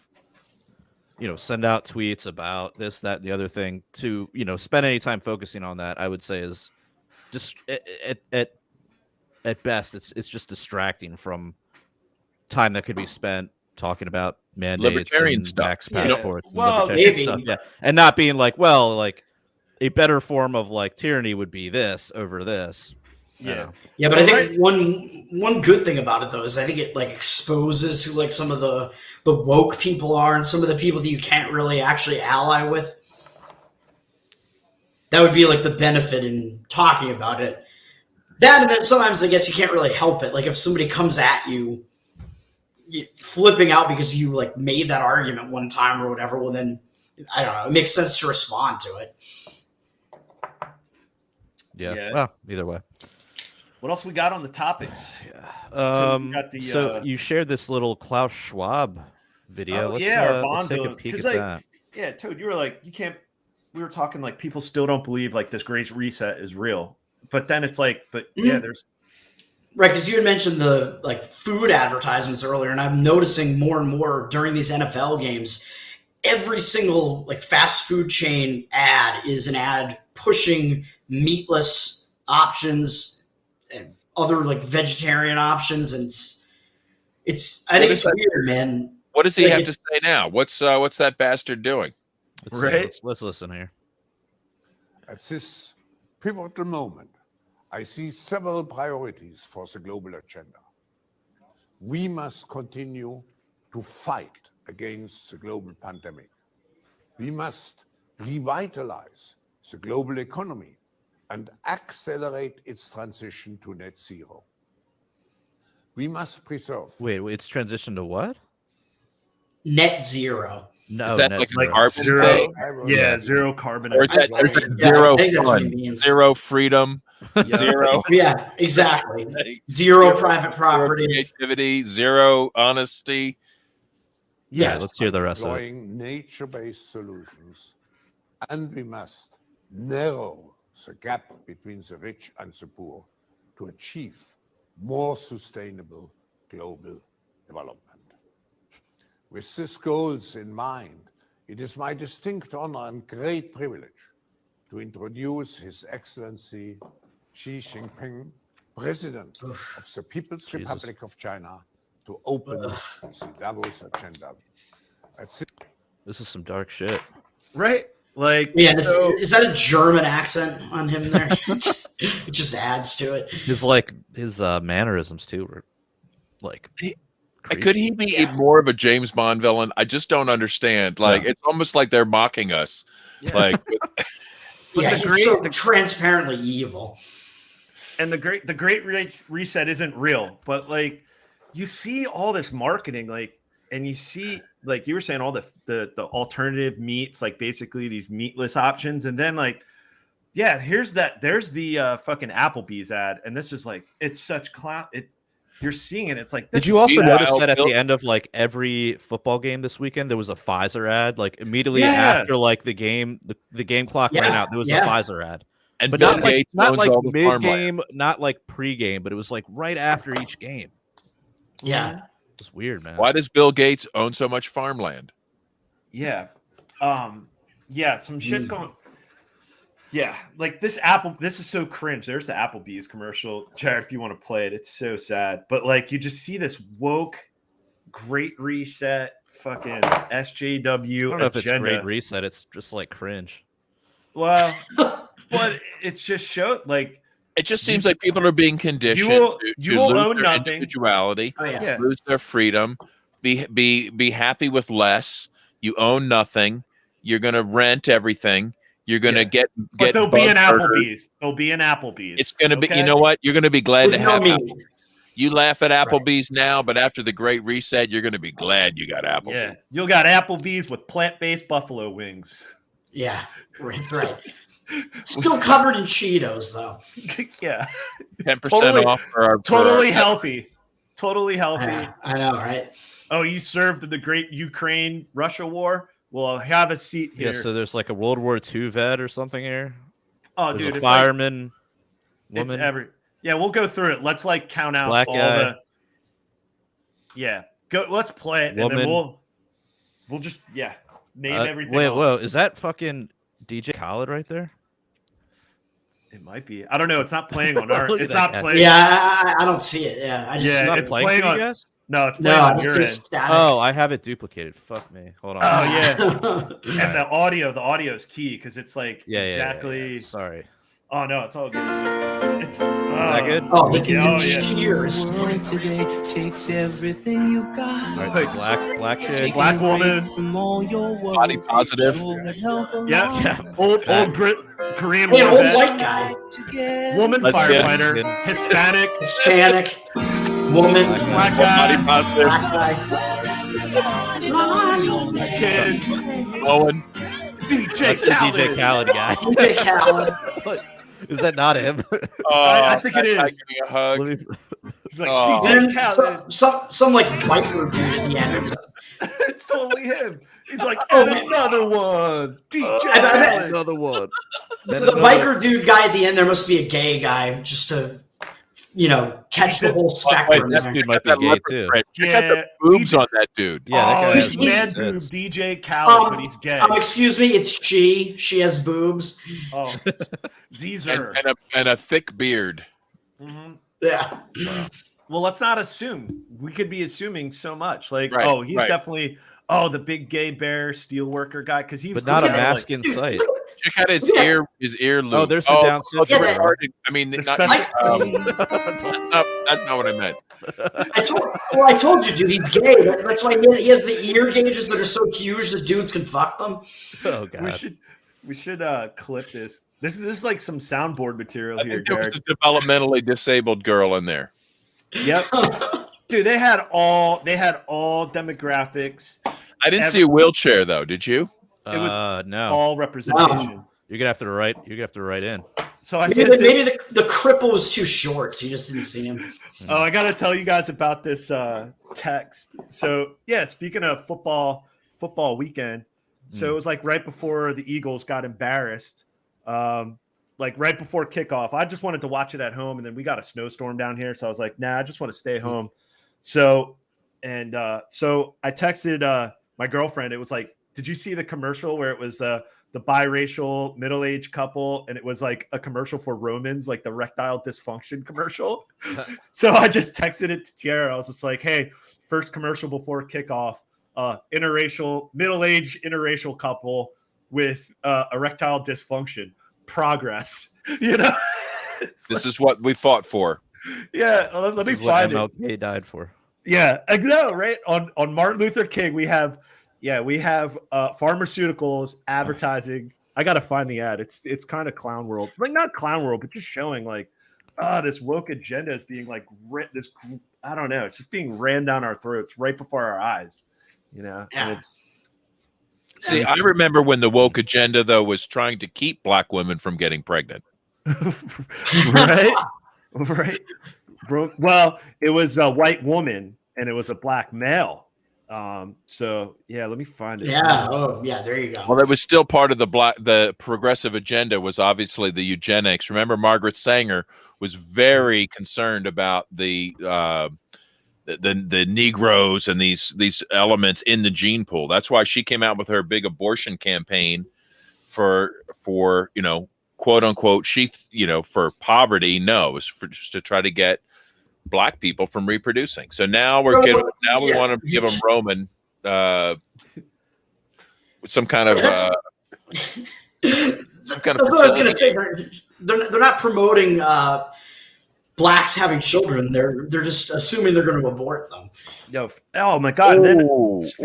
you know, send out tweets about this, that, and the other thing, to, you know, spend any time focusing on that, I would say is just at best, it's just distracting from time that could be spent talking about mandates,
libertarian
and
stuff,
tax passports, and
well,
libertarian
maybe.
stuff, yeah, and not being like, well, like a better form of like tyranny would be this over this.
Yeah.
Yeah, but I think one good thing about it though is I think it like exposes who like some of the woke people are and some of the people that you can't really actually ally with. That would be like the benefit in talking about it. That, and then sometimes I guess you can't really help it. Like if somebody comes at you flipping out because you like made that argument one time or whatever, well then I don't know, it makes sense to respond to it.
Yeah. Well, either way.
What else we got on the topics?
Yeah. So you shared this little Klaus Schwab video. Let's take a peek at that.
Yeah, Toad, you were like, you can't. We were talking like people still don't believe like this Great Reset is real, but then it's like, there's
right, because you had mentioned the like food advertisements earlier, and I'm noticing more and more during these NFL games, every single like fast food chain ad is an ad pushing meatless options and other like vegetarian options, and it's I think it's weird, man.
What does he have to say now? What's that bastard doing?
Let's listen here.
At this pivotal moment, I see several priorities for the global agenda. We must continue to fight against the global pandemic. We must revitalize the global economy and accelerate its transition to net zero. We must preserve.
Wait, it's transition to what?
Net zero.
No, is that like
carbon zero? Yeah, zero carbon.
Or is that zero fun, zero freedom, zero?
Yeah, exactly. Zero private property,
creativity, zero honesty.
Yeah, let's hear the rest of it.
Nature-based solutions, and we must narrow the gap between the rich and the poor to achieve more sustainable global development. With these goals in mind, it is my distinct honor and great privilege to introduce His Excellency Xi Jinping, President of the People's Republic of China, to open the Davos agenda.
This is some dark shit.
Right? Like,
yeah, is that a German accent on him there? It just adds to it.
His mannerisms too were like.
Could he be more of a James Bond villain? I just don't understand. Like, it's almost like they're mocking us. Yeah. Like,
he's so transparently evil.
And the Great Reset isn't real, but like, you see all this marketing, like, and you see, like you were saying, all the alternative meats, like basically these meatless options, and then like, yeah, there's the fucking Applebee's ad, and this is like, it's such clown. You're seeing it. It's like.
Did you also notice that at the end of like every football game this weekend, there was a Pfizer ad? Like immediately after like the game, the game clock ran out, there was a Pfizer ad.
And
but
Bill Gates
not like mid game, not like pre-game, but it was like right after each game.
Yeah,
it's weird, man.
Why does Bill Gates own so much farmland?
Yeah, some shit's going. Yeah, like this is so cringe. There's the Applebee's commercial, Jared, if you want to play it. It's so sad. But like you just see this woke Great Reset fucking SJW
I don't know if
agenda.
It's Great Reset, it's just like cringe.
Well, but it's just showed like
it just seems like people are being conditioned
you will
lose
own
their
nothing.
Individuality,
yeah.
Lose their freedom, be happy with less. You own nothing. You're gonna rent everything. You're gonna get.
But there'll be an Applebee's. There'll be an Applebee's.
It's gonna be. You know what? You're gonna be glad to have. You laugh at Applebee's now, but after the Great Reset, you're gonna be glad you got Applebee's.
Yeah, you got Applebee's with plant-based buffalo wings.
Yeah, that's right. Still covered in Cheetos, though.
Yeah,
10% off for our
totally healthy. Totally healthy.
I know, right?
Oh, you served the Great Ukraine-Russia War. Well, have a seat here.
Yeah, so there's like a World War II vet or something here.
Oh,
there's
dude,
a fireman,
woman.
It's
yeah, we'll go through it. Let's like count out
Black
all
guy.
the. Yeah, go. Let's play it,
woman.
and then we'll just name everything.
Wait,
else.
whoa, is that fucking DJ Khaled right there?
It might be. I don't know. It's not playing on our. It's not playing.
Yeah, I don't see it. Yeah, I just.
Yeah,
it's playing on.
Guys?
No, it's playing on your end.
Static.
Oh, I have it duplicated. Fuck me. Hold on.
Oh yeah. And the audio is key because it's like
exactly. Yeah. Sorry.
Oh no, it's all good. It's
is that good?
Oh,
cheers.
Today takes everything you've got.
All right, so black chick,
black woman,
body positive.
Yeah. Old Korean
old white guy,
woman firefighter, Hispanic,
woman,
black guy,
kid, Owen,
DJ Khaled guy.
DJ Khaled.
Is that not him?
I think it is.
Give me a hug.
He's like DJ Khaled.
Some like biker dude at the end.
It's totally him. He's like, another one. DJ Khaled.
Another one.
The biker dude guy at the end, there must be a gay guy just to, catch the whole spectrum.
This dude might be gay too.
Check out the boobs on that dude.
Yeah, that guy
he's man boob DJ Khaled, but he's gay.
Excuse me, it's she. She has boobs.
Oh, Zer
and a thick beard.
Mm-hmm.
Yeah.
Well, let's not assume. We could be assuming so much. Like, he's definitely the big gay bear steelworker guy because he was,
but not a mask in sight.
Check out his ear loop.
Oh, there's the down syndrome.
I mean, that's not what I meant.
I told you, dude, he's gay. That's why he has the ear gauges that are so huge that dudes can fuck them.
Oh god. We should clip this. This is like some soundboard material here,
There was
Jared.
a developmentally disabled girl in there.
Yep. Dude, they had all demographics.
I didn't see a wheelchair though. Did you?
It was
no.
all representation.
You're gonna have to write. in.
So
maybe the cripple was too short, so you just didn't see him.
Oh, I gotta tell you guys about this text. So yeah, speaking of football weekend. So it was like right before the Eagles got embarrassed. Like right before kickoff. I just wanted to watch it at home, and then we got a snowstorm down here, so I was like, nah, I just want to stay home. So I texted my girlfriend. It was like, did you see the commercial where it was the biracial middle-aged couple, and it was like a commercial for Romans, like the erectile dysfunction commercial? So I just texted it to Tiara. I was just like, hey, first commercial before kickoff, middle-aged interracial couple with erectile dysfunction. Progress. This
is what we fought for.
Yeah, let me find
what MLK died for.
Yeah, I know, right? On Martin Luther King, we have pharmaceuticals advertising. I gotta find the ad. It's kind of clown world, like not clown world, but just showing like, this woke agenda is being like I don't know, it's just being ran down our throats right before our eyes,
Yeah.
And it's.
See, I remember when the woke agenda though was trying to keep black women from getting pregnant.
Right. Well, it was a white woman and it was a black male. So yeah, let me find it.
Yeah. Oh, yeah. There you go.
Well, that was still part of the progressive agenda was obviously the eugenics. Remember, Margaret Sanger was very concerned about the Negroes and these elements in the gene pool. That's why she came out with her big abortion campaign for quote unquote, for poverty. No, it was just to try to get black people from reproducing. So now we want to give them Roman some kind of
That's what I was going to say. They're not promoting blacks having children. They're just assuming they're going to abort them.
Oh my god! That's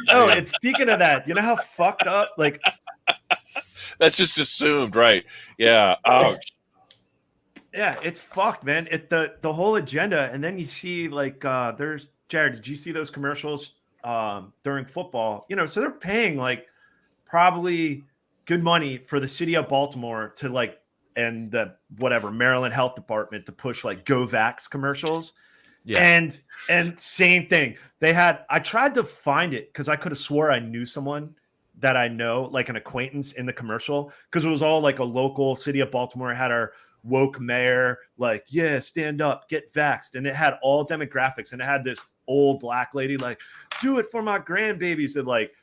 and speaking of that, you know how fucked up like
that's just assumed, right? Yeah. Oh.
Yeah, it's fucked, man. The whole agenda, and then you see like there's Jared. Did you see those commercials during football? So they're paying like probably good money for the city of Baltimore to like and the Maryland Health Department to push like Go Vax commercials. Yeah, and same thing. I tried to find it because I could have swore I knew someone that I know, like an acquaintance in the commercial, because it was all like a local city of Baltimore had our woke mayor, like, yeah, stand up, get vaxxed. And it had all demographics. And it had this old black lady, like, do it for my grandbabies. And like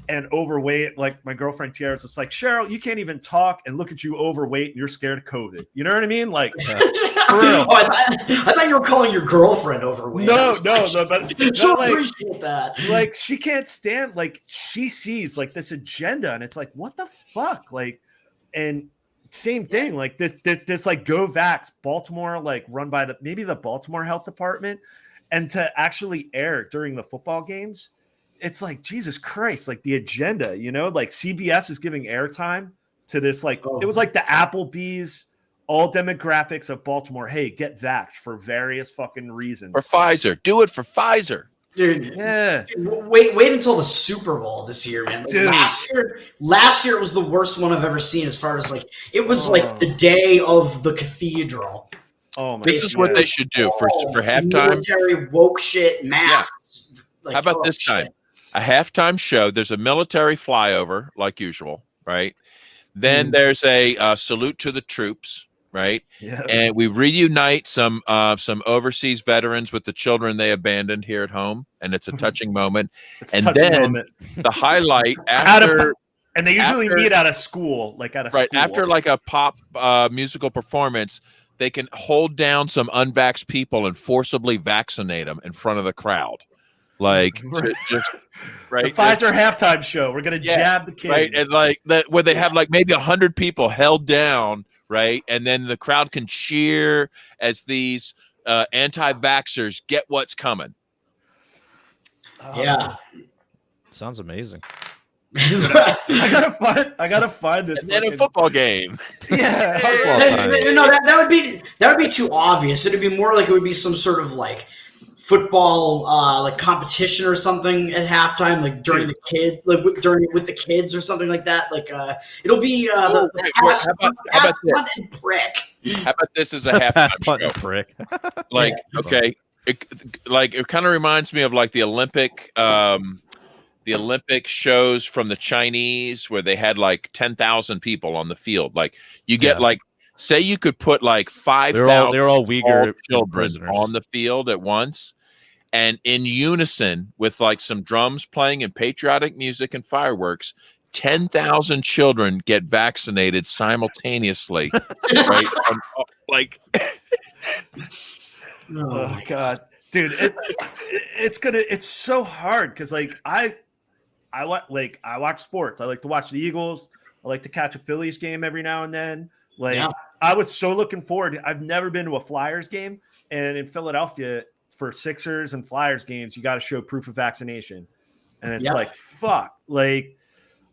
and overweight. Like my girlfriend Tiara's just like, Cheryl, you can't even talk, and look at you overweight and you're scared of COVID. You know what I mean? Like, for real.
I thought you were calling your girlfriend overweight.
No,
but
like,
appreciate that.
Like, she can't stand, like, she sees like this agenda, and it's like, what the fuck? Like, and same thing, like this like Go Vax Baltimore, like run by maybe the Baltimore Health Department, and to actually air during the football games, it's like, Jesus Christ, like the agenda, you know, like CBS is giving airtime to this, like it was like the Applebee's, all demographics of Baltimore. Hey, get vaxxed for various fucking reasons.
For Pfizer, do it for Pfizer.
Dude,
yeah.
Wait until the Super Bowl this year, man. Like last year it was the worst one I've ever seen. As far as like, it was like the day of the cathedral.
Oh my!
This is what they should do for halftime.
Military woke shit, masks.
Yeah.
Like,
how about this time? A halftime show. There's a military flyover, like usual, right? Then there's a salute to the troops. Right.
Yeah.
And we reunite some overseas veterans with the children they abandoned here at home. And it's a touching moment. And then the highlight after,
and they usually meet at a school, like at a school.
After like a pop musical performance, they can hold down some unvaxxed people and forcibly vaccinate them in front of the crowd. Like just right.
The Pfizer halftime show. We're gonna jab the kids.
Right. And like that, where they have like maybe 100 people held down. Right. And then the crowd can cheer as these anti-vaxxers get what's coming.
Yeah.
Sounds amazing.
I gotta find this.
And then a football game.
Yeah.
No, that would be too obvious. It'd be more like it would be some sort of like football like competition or something at halftime, like during the kid, like with the kids or something like that. Like it'll be the pass punt and prick.
How about this as a halftime show?
Prick.
Like okay, it kind of reminds me of like the Olympic shows from the Chinese where they had like 10,000 people on the field. Like you get like, say you could put like 5,000
they're all Uyghur
children
prisoners
on the field at once. And in unison with like some drums playing and patriotic music and fireworks, 10,000 children get vaccinated simultaneously. Right? Like,
oh God, dude, it's so hard because like I watch sports. I like to watch the Eagles. I like to catch a Phillies game every now and then. Like I was so looking forward. I've never been to a Flyers game, and in Philadelphia for Sixers and Flyers games, you got to show proof of vaccination. And it's like, fuck. Like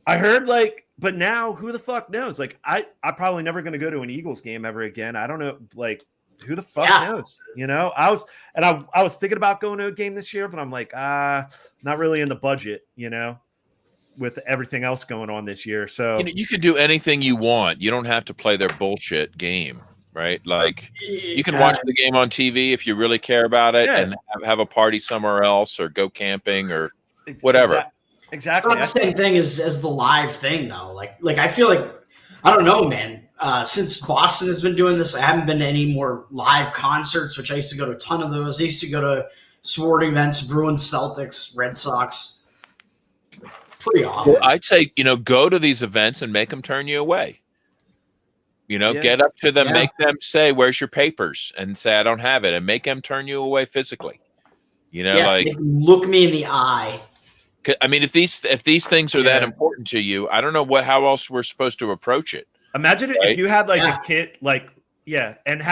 I heard like, but now who the fuck knows? Like I'm probably never going to go to an Eagles game ever again. I don't know. Like who the fuck knows? You know, I was thinking about going to a game this year, but I'm like, not really in the budget, you know, with everything else going on this year. So
you can do anything you want. You don't have to play their bullshit game. Right, like you can watch the game on TV if you really care about it, and have a party somewhere else, or go camping, or whatever.
Exactly.
It's not the same thing as the live thing, though. Like I feel like I don't know, man. Since Boston has been doing this, I haven't been to any more live concerts, which I used to go to a ton of those. I used to go to sporting events, Bruins, Celtics, Red Sox, pretty often.
Well, I'd say go to these events and make them turn you away. Get up to them, make them say, "Where's your papers?" and say, "I don't have it," and make them turn you away physically. Like
look me in the eye.
I mean, if these things are that important to you, I don't know how else we're supposed to approach it.
Imagine if you had like a kid, and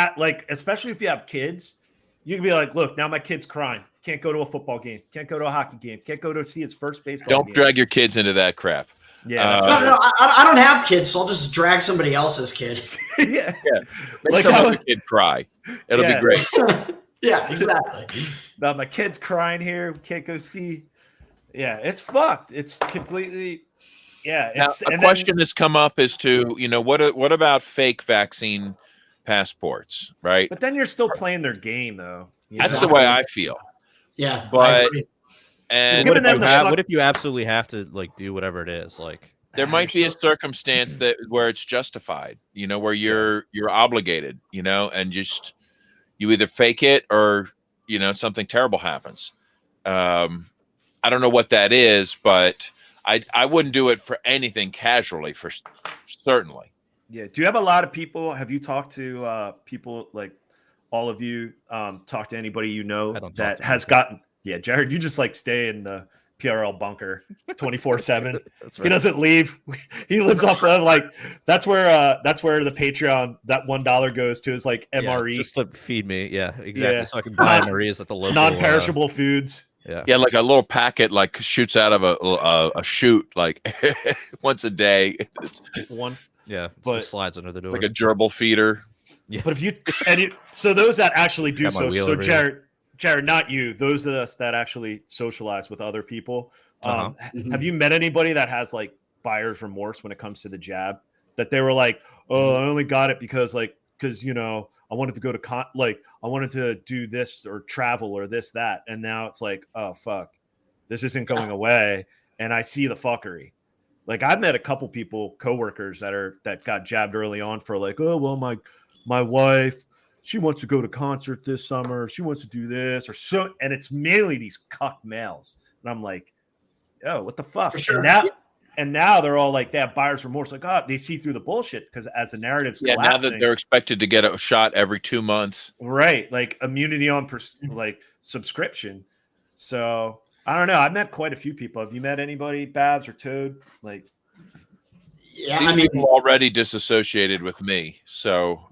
especially if you have kids, you can be like, "Look, now my kid's crying. Can't go to a football game. Can't go to a hockey game. Can't go to see his first baseball game."
Don't drag your kids into that crap.
Yeah.
No, I don't have kids, so I'll just drag somebody else's kid.
Yeah. Make the kid cry. It'll be great.
Yeah, exactly.
Now my kid's crying here. We can't go see. Yeah, it's fucked. It's completely. Yeah.
Now, a question has come up as to what about fake vaccine passports, right?
But then you're still playing their game, though.
That's the way I feel.
Yeah,
but. And
what if you absolutely have to do whatever it is? Like
there might be a circumstance where it's justified, where you're obligated, and just you either fake it or something terrible happens. I don't know what that is, but I wouldn't do it for anything casually, for certainly.
Yeah. Do you have a lot of people? Have you talked to people, like all of you, talk to anybody you know that has gotten? Yeah, Jared, you just like stay in the PRL bunker 24/7. Right. He doesn't leave. He lives off of like that's where the Patreon, that $1 goes to, is like MRE,
just to feed me. Yeah, exactly. Yeah. So I can buy MREs at the local
non-perishable foods.
Yeah, like a little packet like shoots out of a chute like once a day. It's
one.
Yeah, but just slides under the door
like a gerbil feeder.
Yeah, but so those that actually do so Jared, not you. Those of us that actually socialize with other people. Have you met anybody that has like buyer's remorse when it comes to the jab? That they were like, "Oh, I only got it because I wanted to go to I wanted to do this or travel or this, that." And now it's like, oh, fuck, this isn't going away. And I see the fuckery. Like I've met a couple people, coworkers that got jabbed early on for like, oh, well, my wife, she wants to go to concert this summer. She wants to do this or so. And it's mainly these cuck males. And I'm like, oh, what the fuck? For sure. And now they're all like, they have buyer's remorse. Like, oh, they see through the bullshit because as the narrative's collapsing.
Now that they're expected to get a shot every 2 months.
Right. Like immunity on like subscription. So I don't know. I've met quite a few people. Have you met anybody, Babs or Toad? Like,
yeah,
these people already disassociated with me. So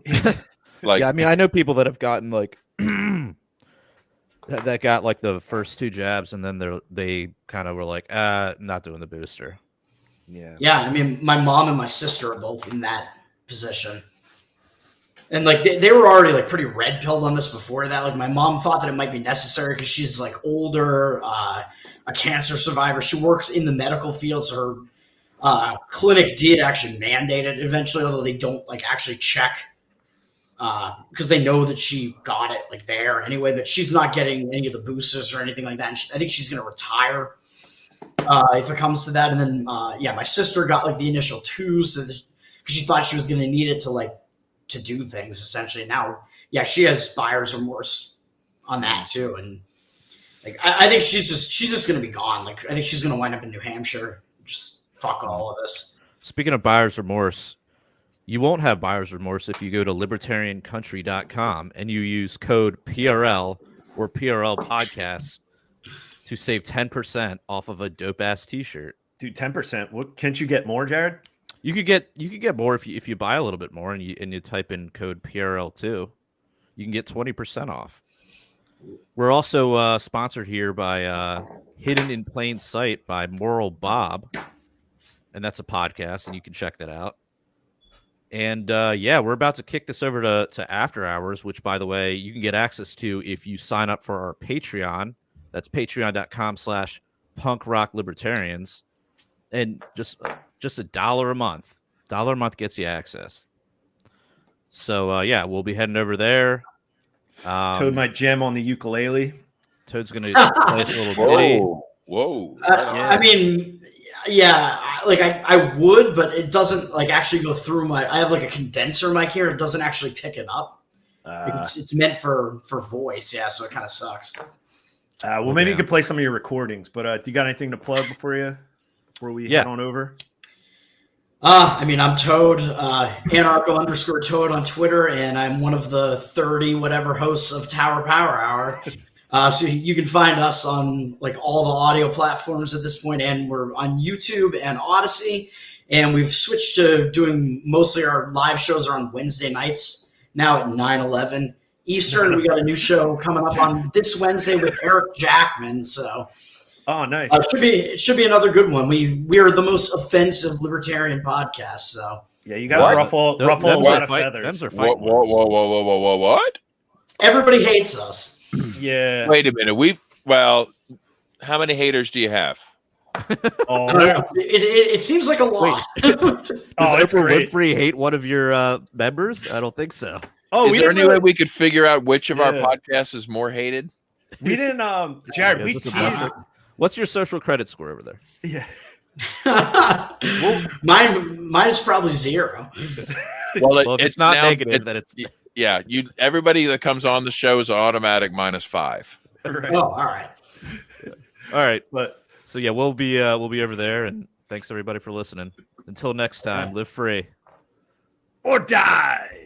like,
yeah, I mean, I know people that have gotten like that got like the first 2 jabs and then they kind of were like, not doing the booster.
Yeah. I mean, my mom and my sister are both in that position. And like they were already like pretty red pilled on this before that. Like my mom thought that it might be necessary because she's like older, a cancer survivor. She works in the medical field, so her clinic did actually mandate it eventually, although they don't like actually check because they know that she got it like there anyway. But she's not getting any of the boosters or anything like that. And I think she's going to retire if it comes to that. And then my sister got like the initial 2 because she thought she was going to need it to do things essentially. Now, she has buyer's remorse on that too. And like, I think she's just going to be gone. Like, I think she's going to wind up in New Hampshire. Just fuck all of this.
Speaking of buyer's remorse, you won't have buyer's remorse if you go to libertariancountry.com and you use code PRL or PRL Podcast to save 10% off of a dope ass t-shirt.
Dude, 10%. What can't you get more, Jared?
You could get more if you buy a little bit more and you type in code PRL2. You can get 20% off. We're also sponsored here by Hidden in Plain Sight by Moral Bob, and that's a podcast, and you can check that out. And we're about to kick this over to After Hours, which, by the way, you can get access to if you sign up for our Patreon. That's patreon.com/punkrockliberatorians, and just $1 a month. $1 a month gets you access. So we'll be heading over there.
Toad might jam on the ukulele.
Toad's gonna play us a little ditty.
Whoa!
I mean, I would, but it doesn't like actually go through I have like a condenser mic here. It doesn't actually pick it up. It's meant for voice, so it kind of sucks.
Maybe you could play some of your recordings. But do you got anything to plug before we head on over?
I mean, I'm Toad, anarcho_Toad on Twitter, and I'm one of the 30 whatever hosts of Tower Power Hour. So you can find us on like all the audio platforms at this point, and we're on YouTube and Odyssey, and we've switched to doing mostly our live shows are on Wednesday nights now at 9/11 Eastern. We got a new show coming up on this Wednesday with Eric Jackman. So.
Oh, nice!
It should be another good one. We are the most offensive libertarian podcast. So
you got ruffle a lot of feathers.
Whoa! What?
Everybody hates us.
Yeah.
Wait a minute. How many haters do you have?
It seems like a lot.
Does Oprah Winfrey hate one of your members? I don't think so.
Oh, is there any way we could figure out which of our podcasts is more hated?
We didn't, Jared. We teased.
What's your social credit score over there?
Yeah.
Mine is probably 0.
Well, it's not now, negative.
Everybody that comes on the show is automatic -5.
Right.
Oh, all right.
All right,
but
So yeah, we'll be over there, and thanks everybody for listening. Until next time, live free
or die.